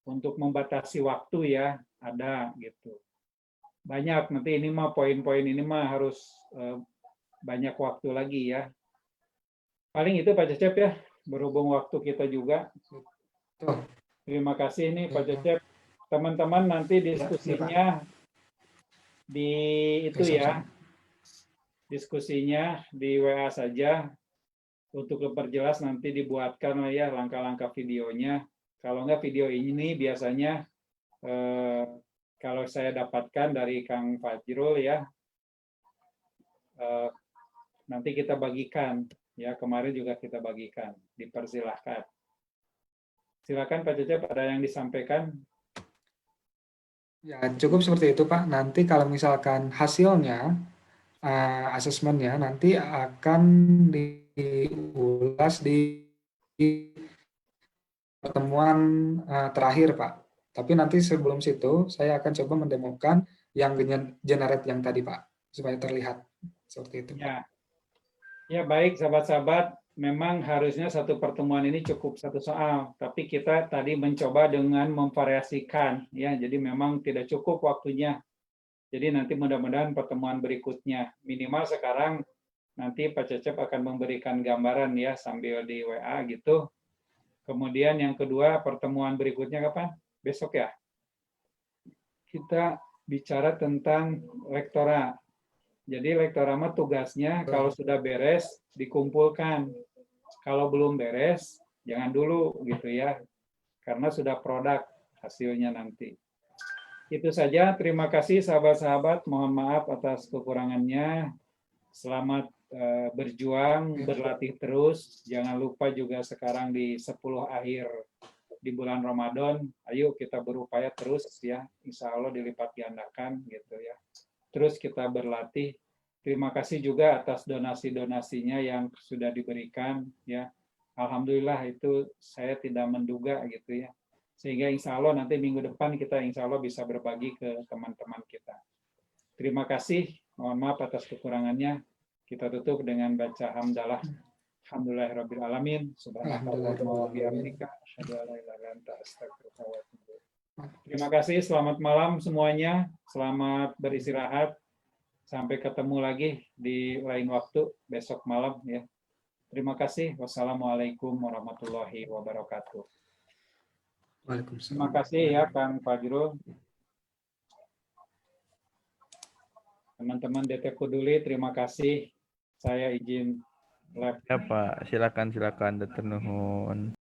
untuk membatasi waktu ya, ada gitu. Banyak nanti ini mah poin-poin ini mah harus banyak waktu lagi ya. Paling itu Pak Cecep ya, berhubung waktu kita juga. Terima kasih nih Pak Cecep. Teman-teman nanti diskusinya di itu ya, diskusinya di WA saja. Untuk memperjelas nanti dibuatkan ya langkah-langkah videonya. Kalau enggak video ini biasanya kalau saya dapatkan dari Kang Fajrul ya, nanti kita bagikan ya, kemarin juga kita bagikan, dipersilahkan. Silakan Pak Cecep, ada yang disampaikan? Ya, cukup seperti itu Pak. Nanti kalau misalkan hasilnya, asesmennya nanti akan diulas di pertemuan terakhir Pak. Tapi nanti sebelum situ, saya akan coba mendemokan yang generate yang tadi Pak, supaya terlihat seperti itu. Ya, ya baik sahabat-sahabat. Memang harusnya satu pertemuan ini cukup satu soal, tapi kita tadi mencoba dengan memvariasikan, ya. Jadi memang tidak cukup waktunya. Jadi nanti mudah-mudahan pertemuan berikutnya, minimal sekarang nanti Pak Cecep akan memberikan gambaran ya sambil di WA gitu. Kemudian yang kedua, pertemuan berikutnya kapan? Besok ya. Kita bicara tentang lektora. Jadi lektora mah tugasnya kalau sudah beres dikumpulkan. Kalau belum beres jangan dulu gitu ya. Karena sudah produk hasilnya nanti. Itu saja, terima kasih sahabat-sahabat, mohon maaf atas kekurangannya. Selamat berjuang, berlatih terus. Jangan lupa juga sekarang di 10 akhir di bulan Ramadan, ayo kita berupaya terus ya, insya Allah dilipat gandakan gitu ya. Terus kita berlatih. Terima kasih juga atas donasi-donasinya yang sudah diberikan ya. Alhamdulillah itu saya tidak menduga gitu ya. Sehingga insya Allah nanti minggu depan kita insya Allah bisa berbagi ke teman-teman kita. Terima kasih, mohon maaf atas kekurangannya. Kita tutup dengan baca hamdalah. Alhamdulillahirrabbilalamin. Subhanallah bihamdika. Asyhadu an la ilaha illa anta astaghfiruka wa atubu ilaik. Terima kasih, selamat malam semuanya. Selamat beristirahat. Sampai ketemu lagi di lain waktu besok malam ya. Terima kasih. Wassalamualaikum warahmatullahi wabarakatuh. Waalaikumsalam. Terima kasih ya Kang Fajrul. Teman-teman DT Peduli, terima kasih. Saya izin live. Ya Pak, silakan Dr. Nuhun.